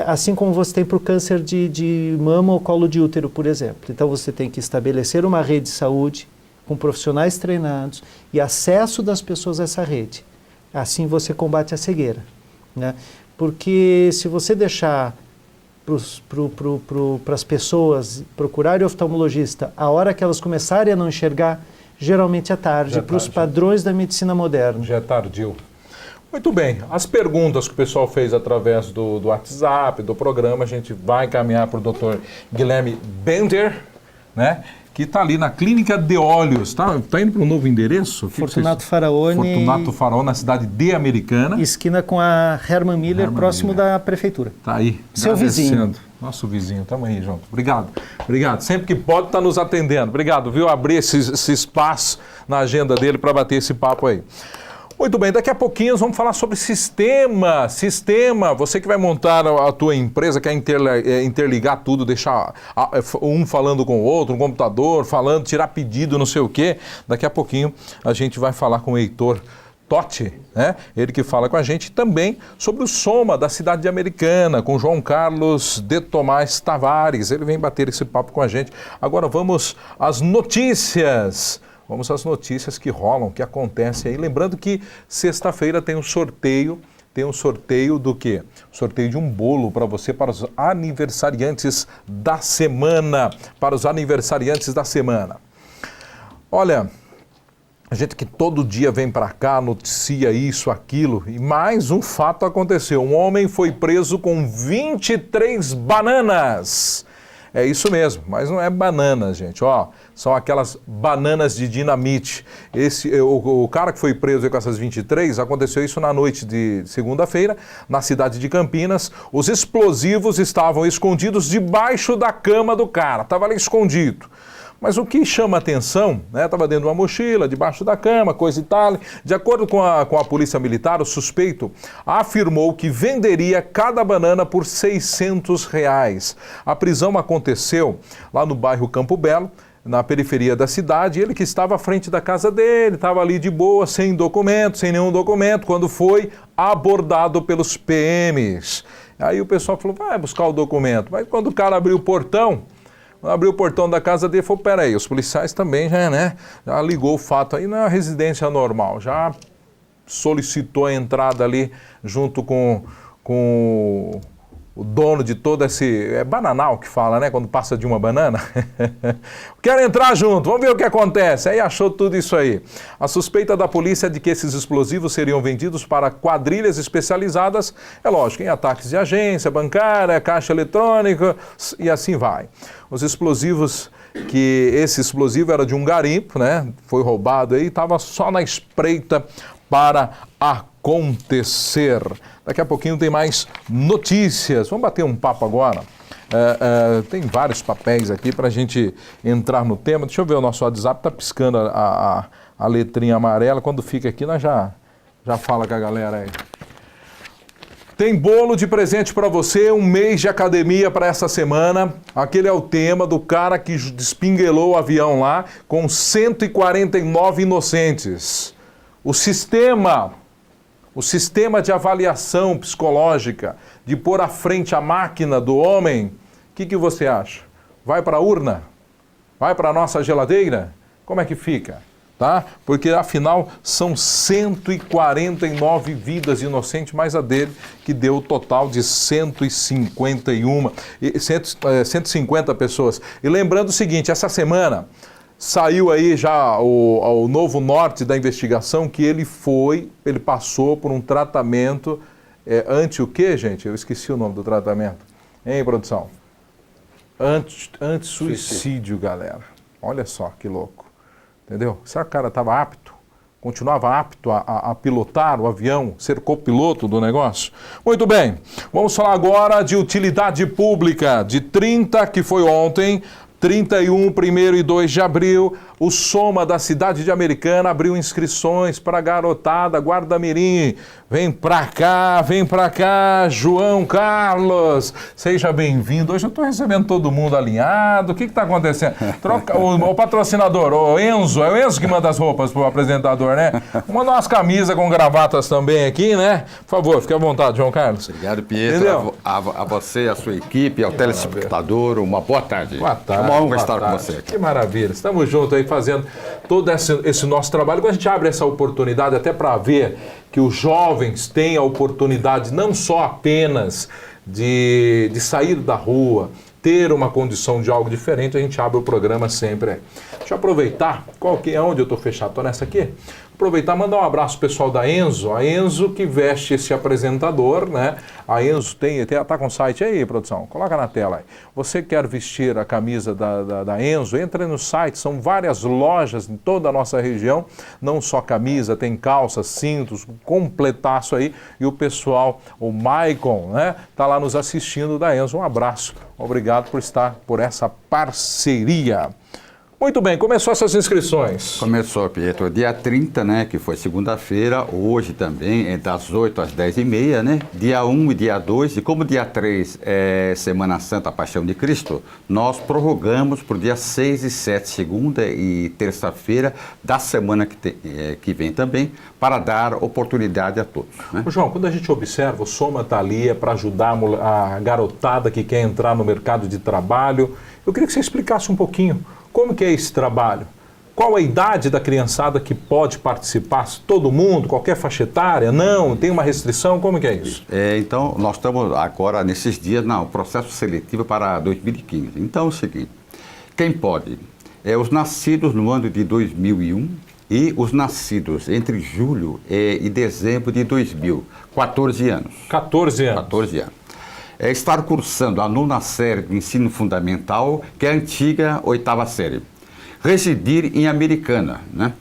Speaker 2: assim como você tem para o câncer de mama ou colo de útero, por exemplo. Então, você tem que estabelecer uma rede de saúde com profissionais treinados e acesso das pessoas a essa rede. Assim você combate a cegueira, né? Porque se você deixar para as pessoas procurarem oftalmologista a hora que elas começarem a não enxergar, geralmente é tarde, para os padrões da medicina moderna.
Speaker 1: Já é tardio. Muito bem, as perguntas que o pessoal fez através do WhatsApp, do programa, a gente vai encaminhar para o Dr. Guilherme Bender, né? Que está ali na Clínica de Olhos. Tá indo para um novo endereço?
Speaker 2: Fortunato Faraone.
Speaker 1: Fortunato Faraone, na cidade de Americana.
Speaker 2: Esquina com a Herman Miller, próximo da prefeitura.
Speaker 1: Está aí.
Speaker 2: Seu vizinho.
Speaker 1: Nosso vizinho, estamos aí junto. Obrigado. Obrigado. Sempre que pode, está nos atendendo. Obrigado, viu? Abrir esse espaço na agenda dele para bater esse papo aí. Muito bem, daqui a pouquinho nós vamos falar sobre sistema. Você que vai montar a tua empresa, quer interligar tudo, deixar um falando com o outro, um computador falando, tirar pedido, não sei o quê. Daqui a pouquinho a gente vai falar com o Heitor Totti, né? Ele que fala com a gente também sobre o Soma da cidade de Americana, com João Carlos de Tomás Tavares. Ele vem bater esse papo com a gente. Agora vamos às notícias. Vamos às notícias que rolam, que acontecem aí. Lembrando que sexta-feira tem um sorteio. Tem um sorteio do quê? Sorteio de um bolo para você, para os aniversariantes da semana. Para os aniversariantes da semana. Olha, a gente que todo dia vem para cá, noticia isso, aquilo, e mais um fato aconteceu. Um homem foi preso com 23 bananas. É isso mesmo, mas não é banana, gente, ó, são aquelas bananas de dinamite. O cara que foi preso com essas 23, aconteceu isso na noite de segunda-feira, na cidade de Campinas. Os explosivos estavam escondidos debaixo da cama do cara, estava ali escondido. Mas o que chama atenção, né, estava dentro de uma mochila, debaixo da cama, coisa e tal. De acordo com a polícia militar, o suspeito afirmou que venderia cada banana por R$600. A prisão aconteceu lá no bairro Campo Belo, na periferia da cidade. Ele que estava à frente da casa dele, estava ali de boa, sem documento, sem nenhum documento, quando foi abordado pelos PMs. Aí o pessoal falou, vai buscar o documento. Mas quando o cara abriu o portão, da casa dele, falou, peraí, os policiais também já ligou o fato aí na residência normal, já solicitou a entrada ali junto com o dono de todo esse... É bananal que fala, né? Quando passa de uma banana. Quero entrar junto, vamos ver o que acontece. Aí achou tudo isso aí. A suspeita da polícia é de que esses explosivos seriam vendidos para quadrilhas especializadas, é lógico, em ataques de agência bancária, caixa eletrônica e assim vai. Esse explosivo era de um garimpo, né? Foi roubado aí, estava só na espreita para acontecer. Daqui a pouquinho tem mais notícias. Vamos bater um papo agora. Tem vários papéis aqui para a gente entrar no tema. Deixa eu ver, o nosso WhatsApp está piscando a letrinha amarela. Quando fica aqui, nós já fala com a galera aí. Tem bolo de presente para você, um mês de academia para essa semana. Aquele é o tema do cara que despinguelou o avião lá com 149 inocentes. O sistema de avaliação psicológica, de pôr à frente a máquina do homem, o que você acha? Vai para a urna? Vai para a nossa geladeira? Como é que fica? Tá? Porque afinal são 149 vidas inocentes, mais a dele, que deu o total de 150 pessoas. E lembrando o seguinte, essa semana saiu aí já o novo norte da investigação, que ele passou por um tratamento anti o quê, gente? Eu esqueci o nome do tratamento. Hein, produção? Anti-suicídio, galera. Olha só que louco. Entendeu? Será que o cara estava apto? Continuava apto a pilotar o avião, ser copiloto do negócio? Muito bem, vamos falar agora de utilidade pública. De 30, que foi ontem, 31, 1º e 2 de abril, o Soma da cidade de Americana abriu inscrições para a garotada Guarda-Mirim. Vem pra cá, João Carlos, seja bem-vindo. Hoje eu estou recebendo todo mundo alinhado. O que está acontecendo? Troca, o patrocinador, o Enzo, é o Enzo que manda as roupas para o apresentador, né? Manda umas camisas com gravatas também aqui, né? Por favor, fique à vontade, João Carlos.
Speaker 3: Obrigado, Pietro. A você, a sua equipe, ao telespectador, uma boa tarde.
Speaker 1: Boa tarde.
Speaker 3: É uma honra estar com você aqui.
Speaker 1: Que maravilha. Estamos juntos aí fazendo todo esse nosso trabalho. Quando a gente abre essa oportunidade até para ver que os jovens tenham a oportunidade não só apenas de sair da rua, ter uma condição de algo diferente, a gente abre o programa sempre aí. Deixa eu aproveitar, onde eu estou fechado? Estou nessa aqui? Aproveitar e mandar um abraço pro pessoal da Enzo, a Enzo que veste esse apresentador, né? A Enzo tá com o site aí, produção, coloca na tela aí. Você quer vestir a camisa da Enzo, entra no site, são várias lojas em toda a nossa região, não só camisa, tem calças, cintos, completaço aí, e o pessoal, o Maicon, né? Tá lá nos assistindo da Enzo, um abraço, obrigado por estar por essa parceria. Muito bem, começou essas inscrições.
Speaker 3: Começou, Pietro, dia 30, né, que foi segunda-feira, hoje também, é das 8 às 10h30, né, dia 1 e dia 2, e como dia 3 é Semana Santa, a Paixão de Cristo, nós prorrogamos para o dia 6 e 7, segunda e terça-feira, da semana que vem também, para dar oportunidade a todos. Né?
Speaker 1: Ô, João, quando a gente observa, o Soma está ali para ajudar a garotada que quer entrar no mercado de trabalho, eu queria que você explicasse um pouquinho. Como que é esse trabalho? Qual a idade da criançada que pode participar? Todo mundo, qualquer faixa etária? Não? Tem uma restrição? Como que é isso?
Speaker 3: Então, nós estamos agora, nesses dias, no processo seletivo para 2015. Então, é o seguinte, quem pode? Os nascidos no ano de 2001 e os nascidos entre julho e dezembro de 2000, 14 anos.
Speaker 1: 14 anos.
Speaker 3: 14 anos. Estar cursando a 9ª série do ensino fundamental, que é a antiga 8ª série. Residir em Americana, né?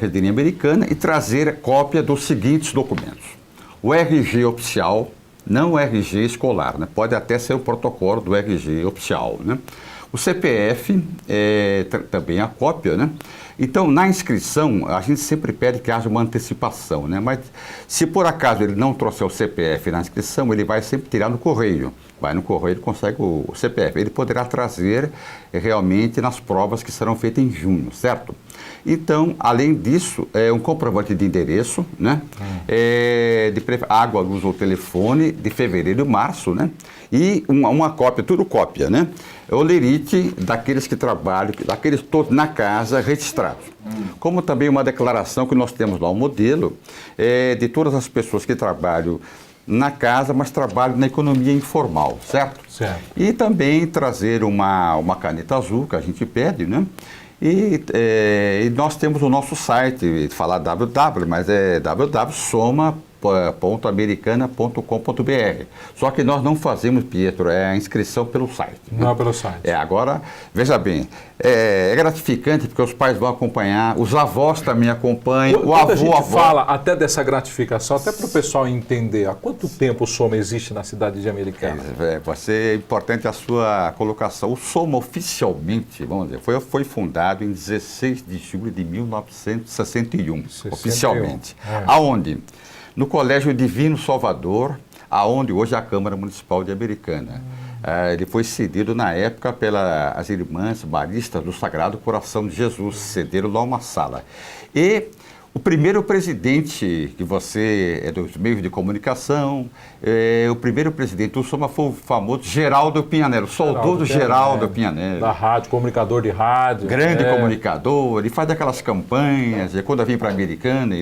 Speaker 3: Residir em Americana e trazer cópia dos seguintes documentos. O RG oficial, não o RG escolar, né? Pode até ser o protocolo do RG oficial, né? O CPF, também a cópia, né? Então, na inscrição, a gente sempre pede que haja uma antecipação, né? Mas se por acaso ele não trouxer o CPF na inscrição, ele vai sempre tirar no correio. Vai no correio, ele consegue o CPF. Ele poderá trazer realmente nas provas que serão feitas em junho, certo? Então, além disso, um comprovante de endereço, né? Água, luz ou telefone, de fevereiro e março, né? E uma cópia, tudo cópia, né? O lerite daqueles que trabalham, daqueles todos na casa registrados. Como também uma declaração que nós temos lá, um modelo de todas as pessoas que trabalham na casa, mas trabalham na economia informal, certo?
Speaker 1: Certo.
Speaker 3: E também trazer uma caneta azul, que a gente pede, né? E nós temos o nosso site, falar www, mas é www.soma.americana.com.br. Só que nós não fazemos, Pietro, a inscrição pelo site.
Speaker 1: Não é pelo site.
Speaker 3: Agora, veja bem, é gratificante porque os pais vão acompanhar, os avós também acompanham, o avô,
Speaker 1: a gente
Speaker 3: a avó.
Speaker 1: fala até dessa gratificação, até para o pessoal entender, há quanto tempo o Soma existe na cidade de Americana?
Speaker 3: Vai ser importante a sua colocação. O Soma oficialmente, vamos dizer, foi fundado em 16 de julho de 1961, oficialmente. Aonde? No Colégio Divino Salvador, aonde hoje é a Câmara Municipal de Americana. Ele foi cedido na época pelas irmãs maristas do Sagrado Coração de Jesus, cederam lá uma sala. E o primeiro presidente, que você é dos meios de comunicação, o primeiro presidente do Soma foi o famoso Geraldo Pinhanello, saudoso Geraldo Pinhanello.
Speaker 1: Da rádio, comunicador de rádio.
Speaker 3: Grande comunicador, ele faz aquelas campanhas, e quando eu vim para a Americana,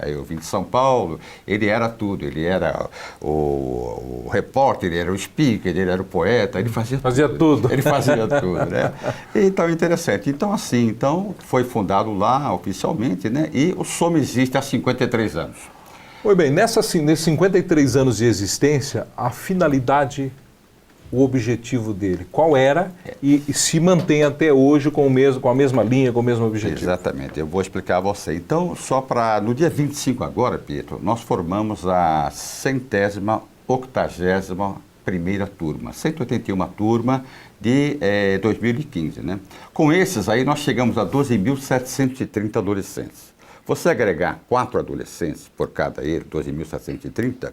Speaker 3: eu vim de São Paulo, ele era tudo, ele era o repórter, ele era o speaker, ele era o poeta, ele fazia tudo. Ele fazia tudo, né? Então, interessante. Então, assim, foi fundado lá oficialmente, né? E o Soma existe há 53 anos.
Speaker 1: Muito bem, nesses 53 anos de existência, a finalidade, o objetivo dele, qual era e se mantém até hoje com a mesma linha, com o mesmo objetivo?
Speaker 3: Exatamente, eu vou explicar a você. Então, no dia 25 agora, Pietro, nós formamos a 181ª turma, 181 turma de 2015, né? Com esses aí, nós chegamos a 12.730 adolescentes. Você agregar 4 adolescentes por cada ele, 12.730,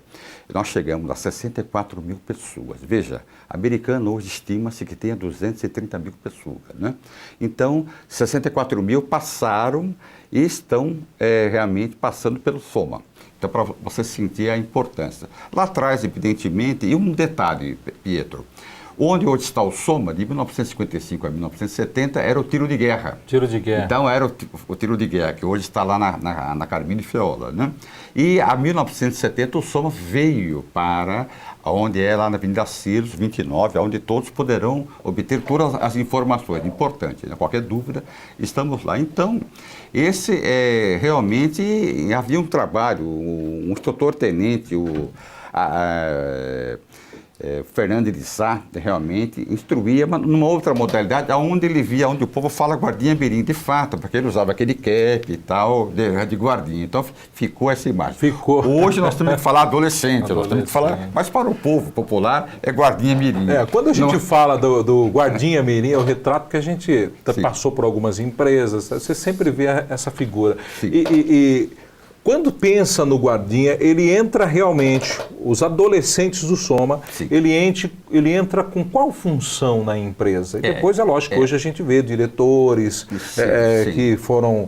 Speaker 3: nós chegamos a 64 mil pessoas. Veja, a Americana hoje estima-se que tenha 230 mil pessoas, né? Então, 64 mil passaram e estão realmente passando pelo Soma. Então, para você sentir a importância. Lá atrás, evidentemente, e um detalhe, Pietro, Onde hoje está o Soma, de 1955 a 1970, era o tiro de guerra.
Speaker 1: Tiro de guerra.
Speaker 3: Então era o tiro de guerra, que hoje está lá na Carmine Feola, né? E a 1970 o Soma veio para onde é lá na Avenida Ciros, 29, onde todos poderão obter todas as informações. Importante, né? Qualquer dúvida, estamos lá. Então, esse realmente havia um trabalho, um instrutor-tenente, Fernando Elissá realmente instruía, mas numa outra modalidade, onde ele via, onde o povo fala guardinha mirim, de fato, porque ele usava aquele cap e tal, de guardinha. Então ficou essa imagem.
Speaker 1: Ficou.
Speaker 3: Hoje nós temos que falar adolescente, nós temos que falar, mas para o povo popular é guardinha mirim.
Speaker 1: Quando a gente fala do guardinha mirim, é o retrato que a gente passou por algumas empresas, você sempre vê essa figura. E quando pensa no guardinha, ele entra realmente, os adolescentes do Soma, ele entra com qual função na empresa? E depois, é lógico, hoje a gente vê diretores que foram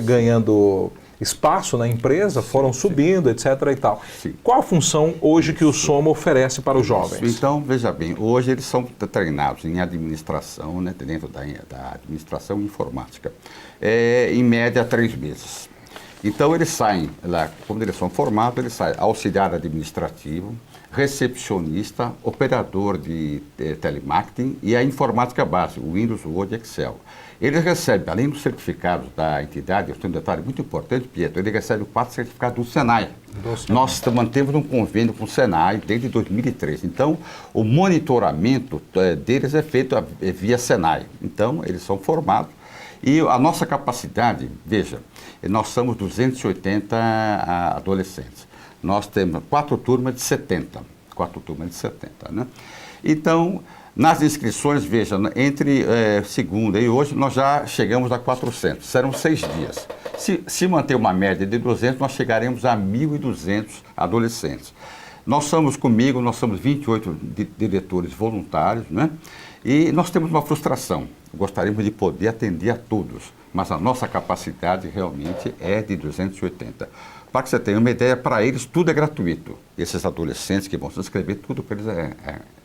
Speaker 1: ganhando espaço na empresa, foram subindo, etc. e tal. Qual a função hoje que o Soma oferece para os jovens?
Speaker 3: Então, veja bem, hoje eles são treinados em administração, né, dentro da administração informática, em média 3 meses. Então, eles saem lá, quando eles são formados, eles saem auxiliar administrativo, recepcionista, operador de telemarketing e a informática básica, o Windows, Word e Excel. Eles recebem, além dos certificados da entidade, eu tenho um detalhe muito importante, Pietro, ele recebe 4 certificados do Senai. Nós mantemos um convênio com o Senai desde 2003. Então, o monitoramento deles é feito via Senai. Então, eles são formados. E a nossa capacidade, veja, nós somos 280 adolescentes. Nós temos 4 turmas de 70. 4 turmas de 70, né? Então, nas inscrições, veja, entre segunda e hoje, nós já chegamos a 400. Serão 6 dias. Se manter uma média de 200, nós chegaremos a 1.200 adolescentes. Nós somos 28 diretores voluntários, né? E nós temos uma frustração. Gostaríamos de poder atender a todos, mas a nossa capacidade realmente é de 280. Para que você tenha uma ideia, para eles tudo é gratuito. Esses adolescentes que vão se inscrever, tudo para eles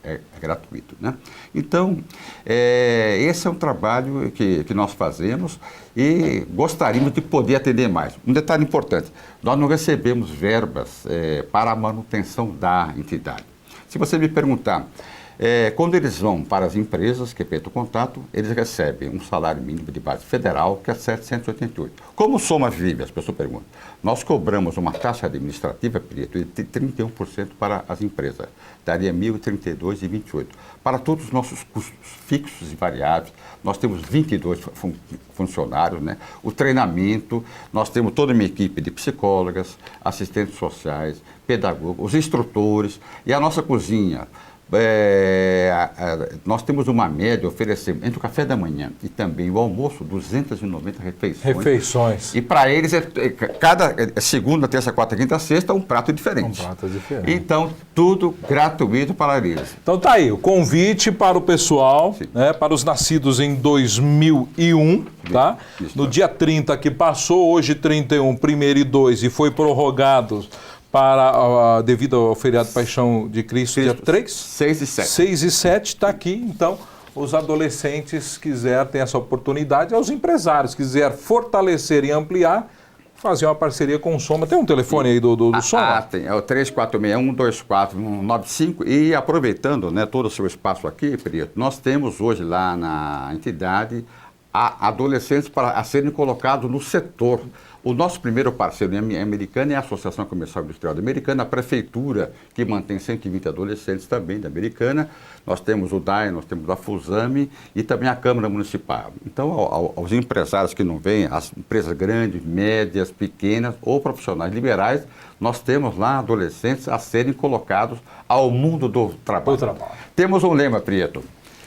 Speaker 3: é gratuito, né? Então, esse é um trabalho que nós fazemos e gostaríamos de poder atender mais. Um detalhe importante, nós não recebemos verbas para a manutenção da entidade. Se você me perguntar, quando eles vão para as empresas, que é feito o contato, eles recebem um salário mínimo de base federal, que é 788. Como o Soma vive, as pessoas perguntam. Nós cobramos uma taxa administrativa, Prieto, de 31% para as empresas. Daria 1.032,28. Para todos os nossos custos fixos e variáveis, nós temos 22 funcionários, né? O treinamento, nós temos toda uma equipe de psicólogas, assistentes sociais, pedagogos, os instrutores e a nossa cozinha. Nós temos uma média, oferecemos entre o café da manhã e também o almoço, 290 refeições. E para eles, cada segunda, terça, quarta, quinta, sexta, um prato diferente.
Speaker 1: Um prato diferente.
Speaker 3: Então, tudo gratuito para eles.
Speaker 1: Então tá aí, o convite para o pessoal, né, para os nascidos em 2001, tá? Isso. No dia 30 que passou, hoje 31, 1º e 2, e foi prorrogado devido ao feriado Paixão de Cristo, dia 3?
Speaker 3: 6 e 7.
Speaker 1: 6 e 7 está aqui, então, os adolescentes quiserem ter essa oportunidade, aos empresários quiserem fortalecer e ampliar, fazer uma parceria com o Soma. Tem um telefone aí do Soma?
Speaker 3: Tem, é o 3461-24195, e aproveitando, né, todo o seu espaço aqui, Prieto, nós temos hoje lá na entidade adolescentes a serem colocados no setor. O nosso primeiro parceiro em Americana é a Associação Comercial e Industrial da Americana, a Prefeitura, que mantém 120 adolescentes também da Americana. Nós temos o DAE, nós temos a FUSAME e também a Câmara Municipal. Então, aos empresários que não vêm, as empresas grandes, médias, pequenas ou profissionais liberais, nós temos lá adolescentes a serem colocados ao mundo do trabalho. Temos um lema, Prieto.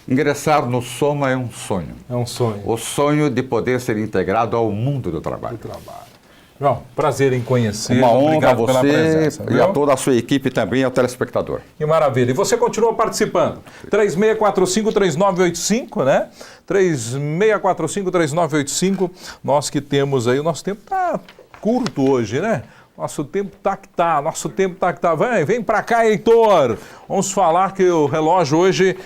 Speaker 3: Ingressar no Soma é um sonho.
Speaker 1: É um sonho.
Speaker 3: O sonho de poder ser integrado ao mundo do trabalho.
Speaker 1: João, prazer em conhecer.
Speaker 3: Uma honra
Speaker 1: obrigado
Speaker 3: a você
Speaker 1: pela presença,
Speaker 3: e a toda a sua equipe também, ao telespectador.
Speaker 1: Que maravilha. E você continua participando. 3645-3985, né? 3645-3985. Nós que temos aí, o nosso tempo está curto hoje, né? Nosso tempo tá que tá, nosso tempo tá que tá. Vem pra cá, Heitor. Vamos falar que o relógio hoje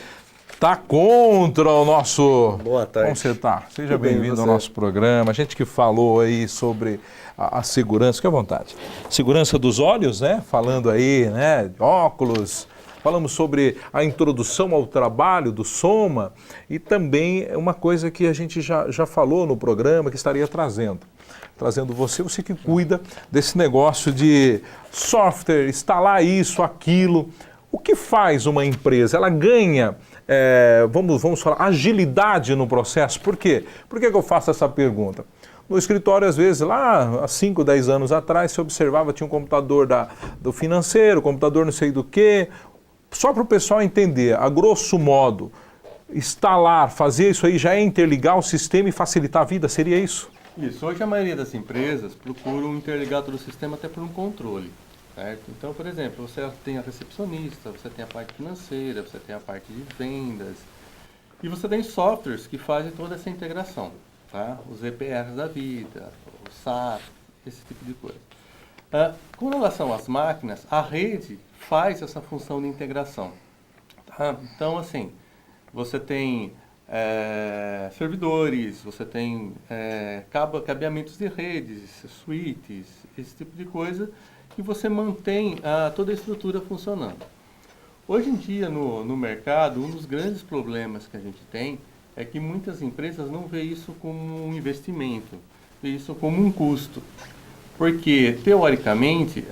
Speaker 1: tá contra o nosso...
Speaker 4: Boa tarde.
Speaker 1: Como você está? Seja
Speaker 4: Tudo bem,
Speaker 1: bem-vindo ao
Speaker 4: você?
Speaker 1: nosso programa. A gente que falou aí sobre a segurança, fique à vontade. Segurança dos olhos, né? Falando aí, né? De óculos. Falamos sobre a introdução ao trabalho do Soma e também uma coisa que a gente já falou no programa que estaria trazendo você que cuida desse negócio de software, instalar isso, aquilo. O que faz uma empresa? Ela ganha, vamos falar, agilidade no processo. Por quê? Por que eu faço essa pergunta? No escritório, às vezes, lá há 5, 10 anos atrás, se observava, tinha um computador do financeiro, computador não sei do quê. Só para o pessoal entender, a grosso modo, instalar, fazer isso aí já é interligar o sistema e facilitar a vida, seria isso?
Speaker 4: Isso, hoje a maioria das empresas procuram interligar todo o sistema até por um controle, certo? Então, por exemplo, você tem a recepcionista, você tem a parte financeira, você tem a parte de vendas, e você tem softwares que fazem toda essa integração, tá? Os EPRs da vida, o SAP, esse tipo de coisa. Com relação às máquinas, a rede faz essa função de integração, tá? Então, assim, você tem servidores, você tem cabeamentos de redes, switches, esse tipo de coisa, e você mantém toda a estrutura funcionando. Hoje em dia, no mercado, um dos grandes problemas que a gente tem é que muitas empresas não veem isso como um investimento, veem isso como um custo. Porque, teoricamente,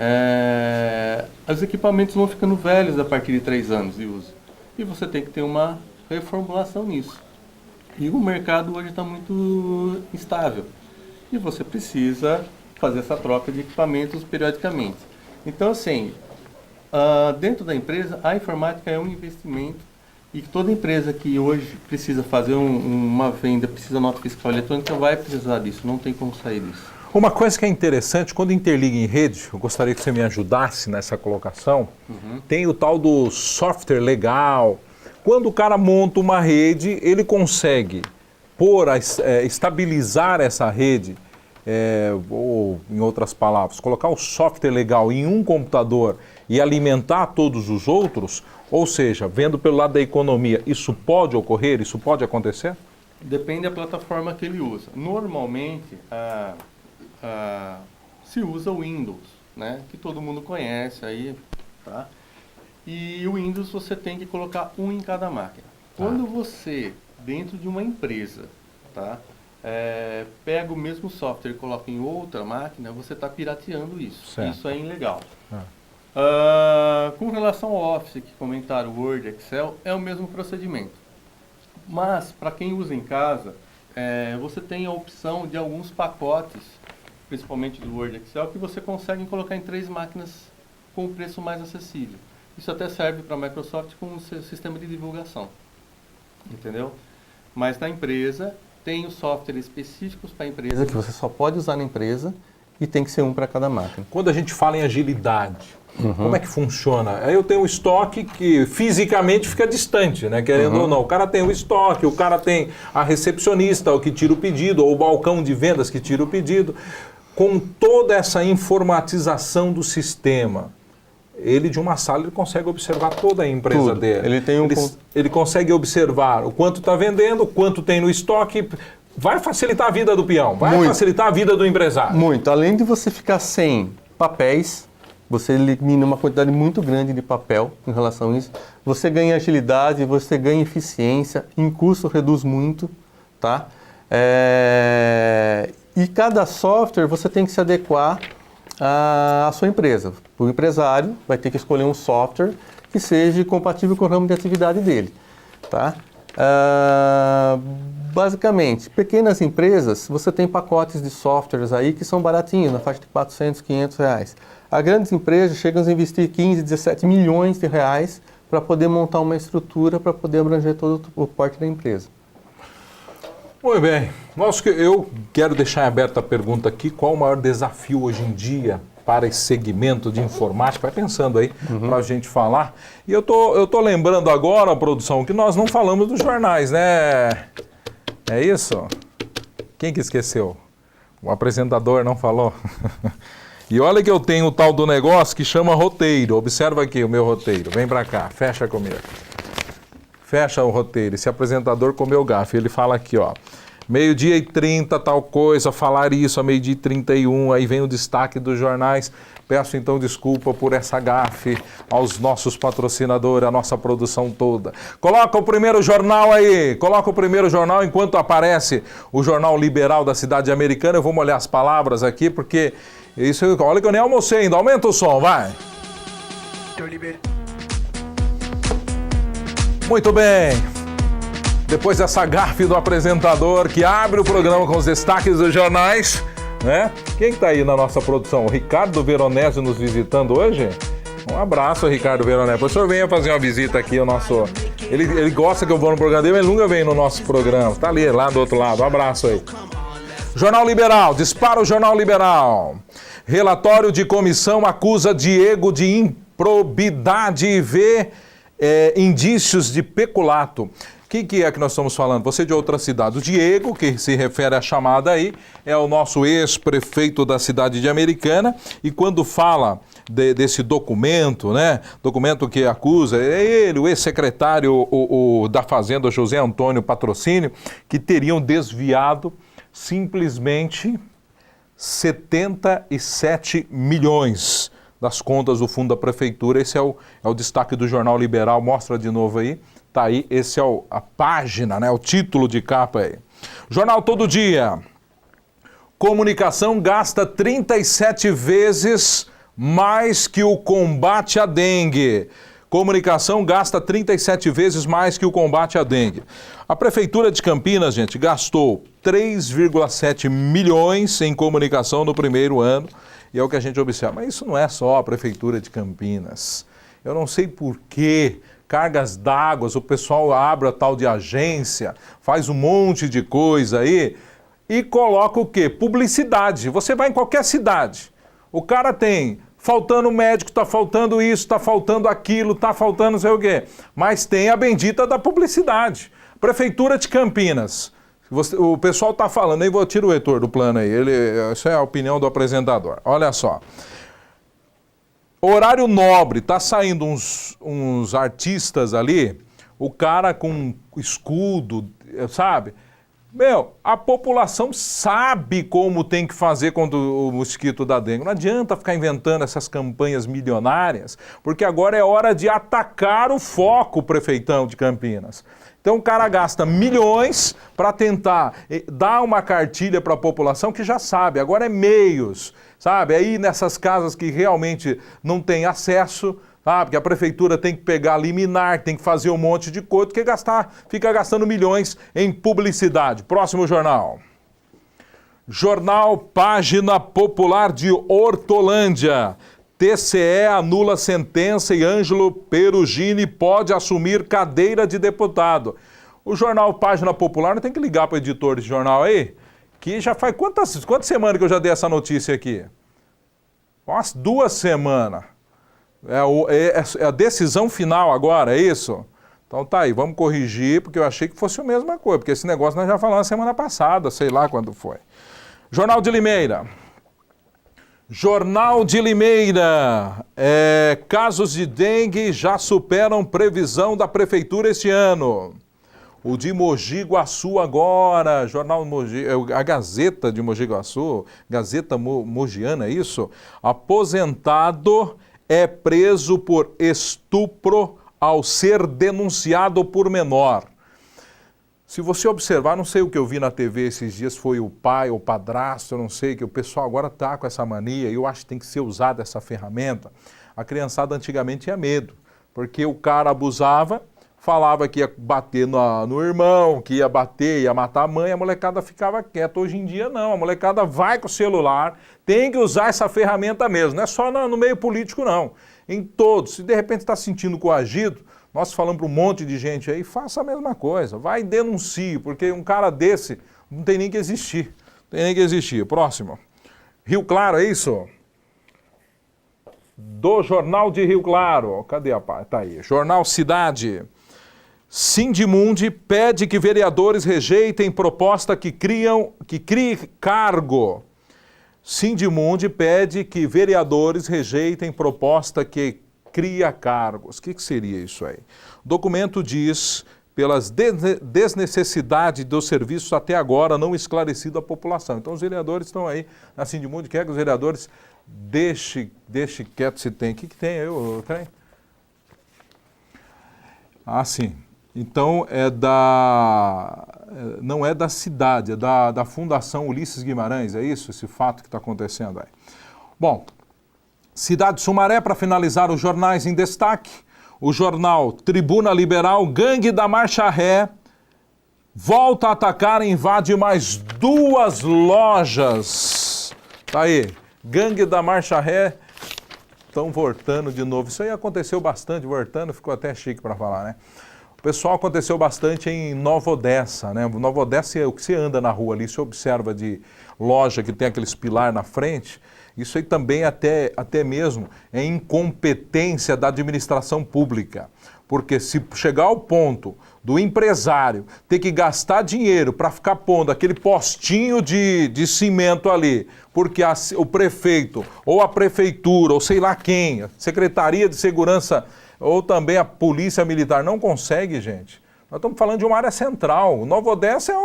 Speaker 4: os equipamentos vão ficando velhos a partir de 3 anos de uso. E você tem que ter uma reformulação nisso. E o mercado hoje está muito instável. E você precisa fazer essa troca de equipamentos periodicamente. Então, assim, dentro da empresa, a informática é um investimento. E toda empresa que hoje precisa fazer uma venda, precisa de nota fiscal eletrônica, vai precisar disso. Não tem como sair disso.
Speaker 1: Uma coisa que é interessante, quando interliga em rede, eu gostaria que você me ajudasse nessa colocação, tem o tal do software legal. Quando o cara monta uma rede, ele consegue estabilizar essa rede, ou em outras palavras, colocar o software legal em um computador e alimentar todos os outros, ou seja, vendo pelo lado da economia, isso pode ocorrer, isso pode acontecer?
Speaker 4: Depende da plataforma que ele usa. Normalmente, se usa o Windows, né? Que todo mundo conhece aí, tá? E o Windows você tem que colocar um em cada máquina. Quando você, dentro de uma empresa, tá? Pega o mesmo software e coloca em outra máquina, você está pirateando isso.
Speaker 1: Certo.
Speaker 4: Isso é ilegal. Com relação ao Office, que comentaram, Word, Excel, é o mesmo procedimento. Mas, para quem usa em casa, você tem a opção de alguns pacotes, principalmente do Word Excel, que você consegue colocar em 3 máquinas com um preço mais acessível. Isso até serve para a Microsoft como um sistema de divulgação, entendeu? Mas na empresa, tem os softwares específicos para a empresa, que você só pode usar na empresa, e tem que ser um para cada máquina.
Speaker 1: Quando a gente fala em agilidade, como é que funciona? Aí eu tenho um estoque que fisicamente fica distante, né? Querendo ou não. O cara tem o estoque, o cara tem a recepcionista, o que tira o pedido, ou o balcão de vendas que tira o pedido. Com toda essa informatização do sistema, ele de uma sala ele consegue observar toda a empresa dele. Ele consegue observar o quanto está vendendo, o quanto tem no estoque. Vai facilitar a vida do peão, vai facilitar a vida do empresário.
Speaker 4: Muito. Além de você ficar sem papéis, você elimina uma quantidade muito grande de papel em relação a isso. Você ganha agilidade, você ganha eficiência, em custo reduz muito, tá? E cada software você tem que se adequar à sua empresa. O empresário vai ter que escolher um software que seja compatível com o ramo de atividade dele, tá? Basicamente, pequenas empresas, você tem pacotes de softwares aí que são baratinhos, na faixa de 400, 500 reais. As grandes empresas chegam a investir 15, 17 milhões de reais para poder montar uma estrutura para poder abranger todo o porte da empresa.
Speaker 1: Muito bem. Eu quero deixar aberta a pergunta aqui, qual o maior desafio hoje em dia para esse segmento de informática? Vai pensando aí para a gente falar. E eu tô lembrando agora, produção, que nós não falamos dos jornais, né? É isso? Quem que esqueceu? O apresentador não falou? E olha que eu tenho o tal do negócio que chama roteiro. Observa aqui o meu roteiro. Vem para cá, fecha comigo. Fecha o roteiro. Esse apresentador comeu gafe. Ele fala aqui, ó. 12h30, tal coisa, falar isso, a 12h31, aí vem o destaque dos jornais. Peço então desculpa por essa gafe aos nossos patrocinadores, a nossa produção toda. Coloca o primeiro jornal aí, coloca o primeiro jornal enquanto aparece o Jornal Liberal da Cidade Americana. Eu vou molhar as palavras aqui, porque isso, olha que eu nem almocei ainda. Aumenta o som, vai. Muito bem. Depois dessa gafe do apresentador que abre o programa com os destaques dos jornais, né? Quem está aí na nossa produção? O Ricardo Veronese nos visitando hoje? Um abraço, Ricardo Veronese. Depois o senhor venha fazer uma visita aqui ao nosso... Ele gosta que eu vou no programa dele, mas ele nunca vem no nosso programa. Está ali, lá do outro lado. Um abraço aí. Jornal Liberal. Dispara o Jornal Liberal. Relatório de comissão acusa Diego de improbidade e vê indícios de peculato. O que é que nós estamos falando? Você de outra cidade. O Diego, que se refere à chamada aí, é o nosso ex-prefeito da cidade de Americana, e quando fala desse documento, né? Documento que acusa, é ele, o ex-secretário da Fazenda, José Antônio Patrocínio, que teriam desviado simplesmente 77 milhões das contas do fundo da prefeitura. Esse é o destaque do Jornal Liberal. Mostra de novo aí. Tá aí, esse é a página, né? O título de capa aí. Jornal Todo Dia. Comunicação gasta 37 vezes mais que o combate à dengue. Comunicação gasta 37 vezes mais que o combate à dengue. A Prefeitura de Campinas, gente, gastou 3,7 milhões em comunicação no primeiro ano. E é o que a gente observa. Mas isso não é só a Prefeitura de Campinas. Eu não sei por quê. Cargas d'água, o pessoal abre a tal de agência, faz um monte de coisa aí e coloca o quê? Publicidade. Você vai em qualquer cidade, o cara tem faltando médico, está faltando isso, está faltando aquilo, está faltando não sei o quê. Mas tem a bendita da publicidade. Prefeitura de Campinas, o pessoal está falando, aí vou tirar o Heitor do plano aí, isso é a opinião do apresentador. Olha só. Horário nobre, tá saindo uns artistas ali, o cara com escudo, sabe? Meu, a população sabe como tem que fazer contra o mosquito da dengue. Não adianta ficar inventando essas campanhas milionárias, porque agora é hora de atacar o foco, prefeitão de Campinas. Então o cara gasta milhões para tentar dar uma cartilha para a população que já sabe, agora é meios, sabe? Aí nessas casas que realmente não tem acesso, sabe? Que a prefeitura tem que pegar liminar, tem que fazer um monte de coisa, porque fica gastando milhões em publicidade. Próximo jornal. Jornal Página Popular de Hortolândia. TCE anula sentença e Ângelo Perugini pode assumir cadeira de deputado. O jornal Página Popular, não tem que ligar para o editor desse jornal aí, que já faz quantas semanas que eu já dei essa notícia aqui? Umas 2 semanas. É a decisão final agora, é isso? Então tá aí, vamos corrigir, porque eu achei que fosse a mesma coisa, porque esse negócio nós já falamos semana passada, sei lá quando foi. Jornal de Limeira. Jornal de Limeira, casos de dengue já superam previsão da prefeitura este ano. O de Mogi Guaçu agora, jornal Mogi, a Gazeta de Mogi Guaçu, Gazeta Mogiana, é isso? Aposentado é preso por estupro ao ser denunciado por menor. Se você observar, não sei o que eu vi na TV esses dias, foi o pai ou o padrasto, eu não sei, que o pessoal agora está com essa mania, e eu acho que tem que ser usada essa ferramenta. A criançada antigamente tinha medo, porque o cara abusava, falava que ia bater no irmão, que ia bater, ia matar a mãe, a molecada ficava quieta. Hoje em dia não, a molecada vai com o celular, tem que usar essa ferramenta mesmo, não é só no meio político não, em todos. Se de repente está se sentindo coagido, nós falamos para um monte de gente aí, faça a mesma coisa, vai e denuncie, porque um cara desse não tem nem que existir. Tem nem que existir. Próximo. Rio Claro, é isso? Do Jornal de Rio Claro. Cadê a parte? Tá aí. Jornal Cidade. Sindimundi pede que vereadores rejeitem proposta que crie cargo. Sindimundi pede que vereadores rejeitem proposta que cria cargos. O que seria isso aí? O documento diz pelas desnecessidades dos serviços até agora não esclarecido à população. Então os vereadores estão aí na Sindmundo, quer que os vereadores deixe quieto se tem. O que tem aí, o trem? Ah, sim. Então não é da cidade, é da Fundação Ulisses Guimarães, é isso? Esse fato que está acontecendo aí. Bom, Cidade de Sumaré, para finalizar os jornais em destaque, o jornal Tribuna Liberal, gangue da Marcha Ré, volta a atacar e invade mais 2 lojas. Tá aí, gangue da Marcha Ré, estão voltando de novo. Isso aí aconteceu bastante, voltando, ficou até chique para falar, né? O pessoal aconteceu bastante em Nova Odessa, né? Nova Odessa é o que você anda na rua ali, você observa de loja que tem aqueles pilar na frente, isso aí também até mesmo é incompetência da administração pública. Porque se chegar ao ponto do empresário ter que gastar dinheiro para ficar pondo aquele postinho de cimento ali, porque o prefeito ou a prefeitura ou sei lá quem, a Secretaria de Segurança ou também a Polícia Militar não consegue, gente. Nós estamos falando de uma área central. Nova Odessa é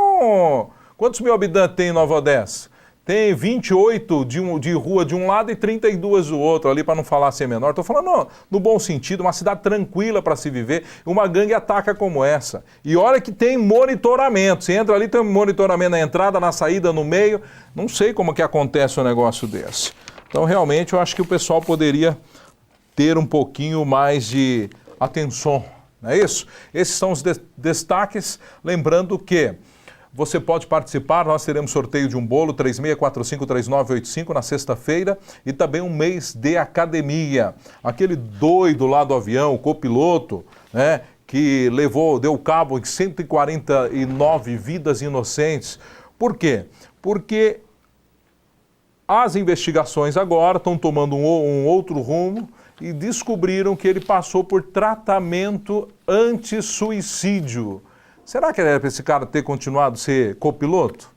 Speaker 1: Quantos mil habitantes tem em Nova Odessa? Tem 28 de rua de um lado e 32 do outro, ali para não falar ser menor. Estou falando no bom sentido, uma cidade tranquila para se viver. Uma gangue ataca como essa. E olha que tem monitoramento. Você entra ali, tem um monitoramento na entrada, na saída, no meio. Não sei como que acontece um negócio desse. Então, realmente, eu acho que o pessoal poderia ter um pouquinho mais de atenção. Não é isso? Esses são os destaques. Lembrando que você pode participar, nós teremos sorteio de um bolo 36453985 na sexta-feira e também um mês de academia. Aquele doido lá do avião, o copiloto, né, que deu cabo em 149 vidas inocentes. Por quê? Porque as investigações agora estão tomando um outro rumo e descobriram que ele passou por tratamento anti-suicídio. Será que era para esse cara ter continuado a ser copiloto?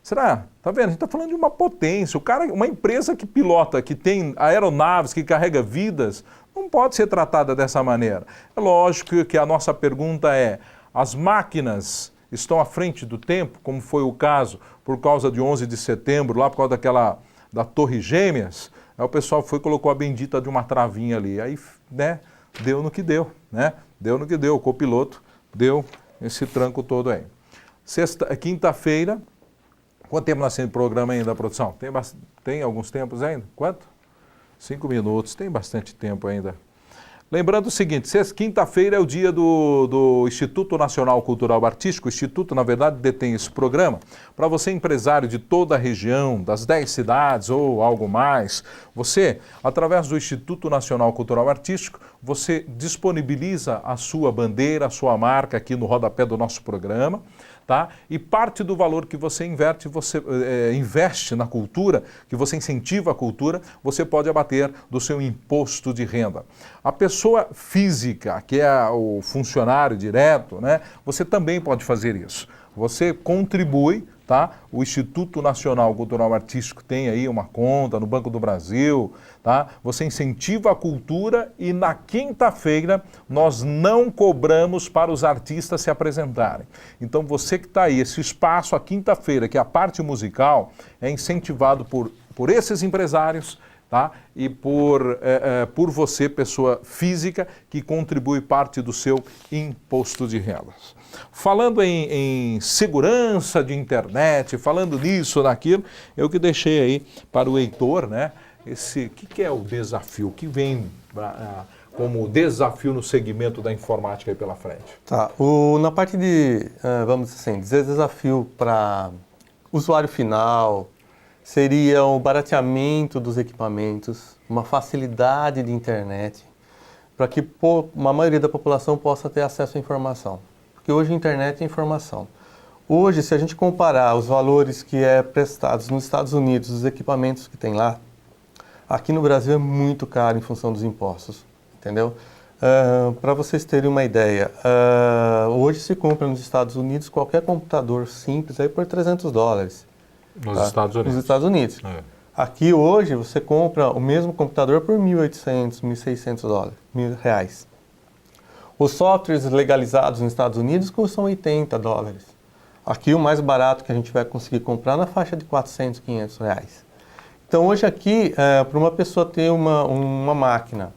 Speaker 1: Será? Tá vendo? A gente está falando de uma potência. O cara, uma empresa que pilota, que tem aeronaves, que carrega vidas, não pode ser tratada dessa maneira. É lógico que a nossa pergunta é, as máquinas estão à frente do tempo, como foi o caso por causa de 11 de setembro, lá por causa da Torre Gêmeas? Aí o pessoal foi e colocou a bendita de uma travinha ali. Aí, né, deu no que deu, né? Deu no que deu. O copiloto deu esse tranco todo aí. Quinta-feira, quanto tempo nós temos de programa ainda, produção? Tem alguns tempos ainda? Quanto? 5 minutos, tem bastante tempo ainda. Lembrando o seguinte, quinta-feira é o dia do Instituto Nacional Cultural Artístico. O Instituto, na verdade, detém esse programa. Para você, empresário de toda a região, das 10 cidades ou algo mais, você, através do Instituto Nacional Cultural Artístico, você disponibiliza a sua bandeira, a sua marca aqui no rodapé do nosso programa. Tá? E parte do valor que você investe na cultura, que você incentiva a cultura, você pode abater do seu imposto de renda. A pessoa física, que é o funcionário direto, né, você também pode fazer isso. Você contribui, tá? O Instituto Nacional Cultural Artístico tem aí uma conta no Banco do Brasil, tá? Você incentiva a cultura e na quinta-feira nós não cobramos para os artistas se apresentarem. Então você que está aí, esse espaço, a quinta-feira, que é a parte musical, é incentivado por esses empresários, tá? E por você, pessoa física, que contribui parte do seu imposto de rendas. Falando em segurança de internet, falando nisso, naquilo, eu que deixei aí para o Heitor, né? O que é o desafio? O que vem como desafio no segmento da informática aí pela frente?
Speaker 5: Tá, na parte de, vamos assim, dizer desafio para usuário final, seria o barateamento dos equipamentos, uma facilidade de internet, para que uma maioria da população possa ter acesso à informação. Porque hoje a internet é informação. Hoje, se a gente comparar os valores que é prestados nos Estados Unidos, os equipamentos que tem lá, aqui no Brasil é muito caro em função dos impostos, entendeu? Para vocês terem uma ideia, hoje se compra nos Estados Unidos qualquer computador simples aí por $300.
Speaker 1: Nos
Speaker 5: tá?
Speaker 1: Estados Unidos?
Speaker 5: Nos Estados Unidos.
Speaker 1: É.
Speaker 5: Aqui hoje você compra o mesmo computador por $1.800, $1.600, R$1.000. Os softwares legalizados nos Estados Unidos custam $80. Aqui o mais barato que a gente vai conseguir comprar na faixa de R$400, R$500. Então hoje aqui, para uma pessoa ter uma máquina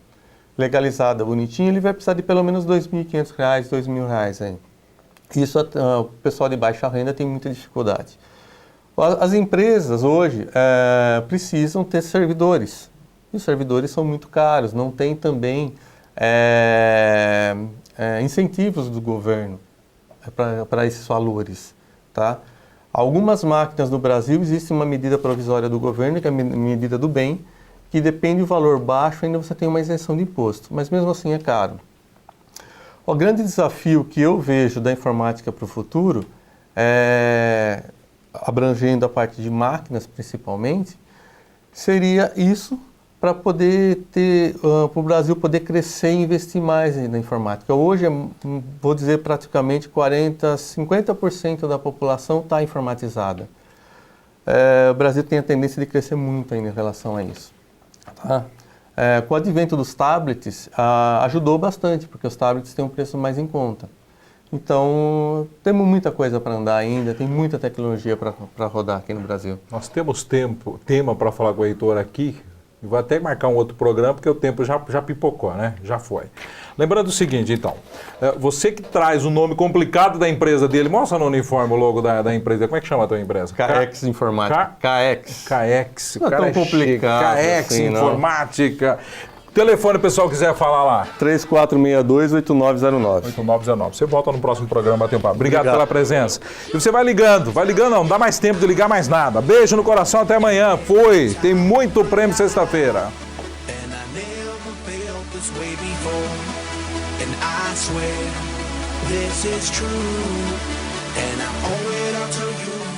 Speaker 5: legalizada, bonitinha, ele vai precisar de pelo menos R$2.500, R$2.000 aí. Isso o pessoal de baixa renda tem muita dificuldade. As empresas hoje precisam ter servidores. E os servidores são muito caros, não tem também incentivos do governo para esses valores. Tá? Algumas máquinas no Brasil, existe uma medida provisória do governo, que é a medida do bem, que depende do valor baixo, ainda você tem uma isenção de imposto, mas mesmo assim é caro. O grande desafio que eu vejo da informática para o futuro, abrangendo a parte de máquinas principalmente, seria isso para poder ter, para o Brasil poder crescer e investir mais na informática. Hoje, vou dizer praticamente 50% da população está informatizada. O Brasil tem a tendência de crescer muito ainda em relação a isso. Tá? Com o advento dos tablets, ajudou bastante, porque os tablets têm um preço mais em conta. Então, temos muita coisa para andar ainda, tem muita tecnologia para rodar aqui no Brasil.
Speaker 1: Nós temos tema para falar com o Heitor aqui. Vou até marcar um outro programa, porque o tempo já pipocou, né? Já foi. Lembrando o seguinte, então. Você que traz o nome complicado da empresa dele, mostra no uniforme o logo da empresa. Como é que chama a tua empresa?
Speaker 5: KX Informática. KX.
Speaker 1: KX.
Speaker 5: Não é tão complicado
Speaker 1: KX
Speaker 5: assim,
Speaker 1: Informática. Telefone, o pessoal quiser falar lá.
Speaker 5: 3462-8909.
Speaker 1: 8919. Você volta no próximo programa, bater um papo. Obrigado pela presença. E você vai ligando não dá mais tempo de ligar mais nada. Beijo no coração, até amanhã. Foi. Tem muito prêmio sexta-feira.
Speaker 6: This is true, and I owe it all to you.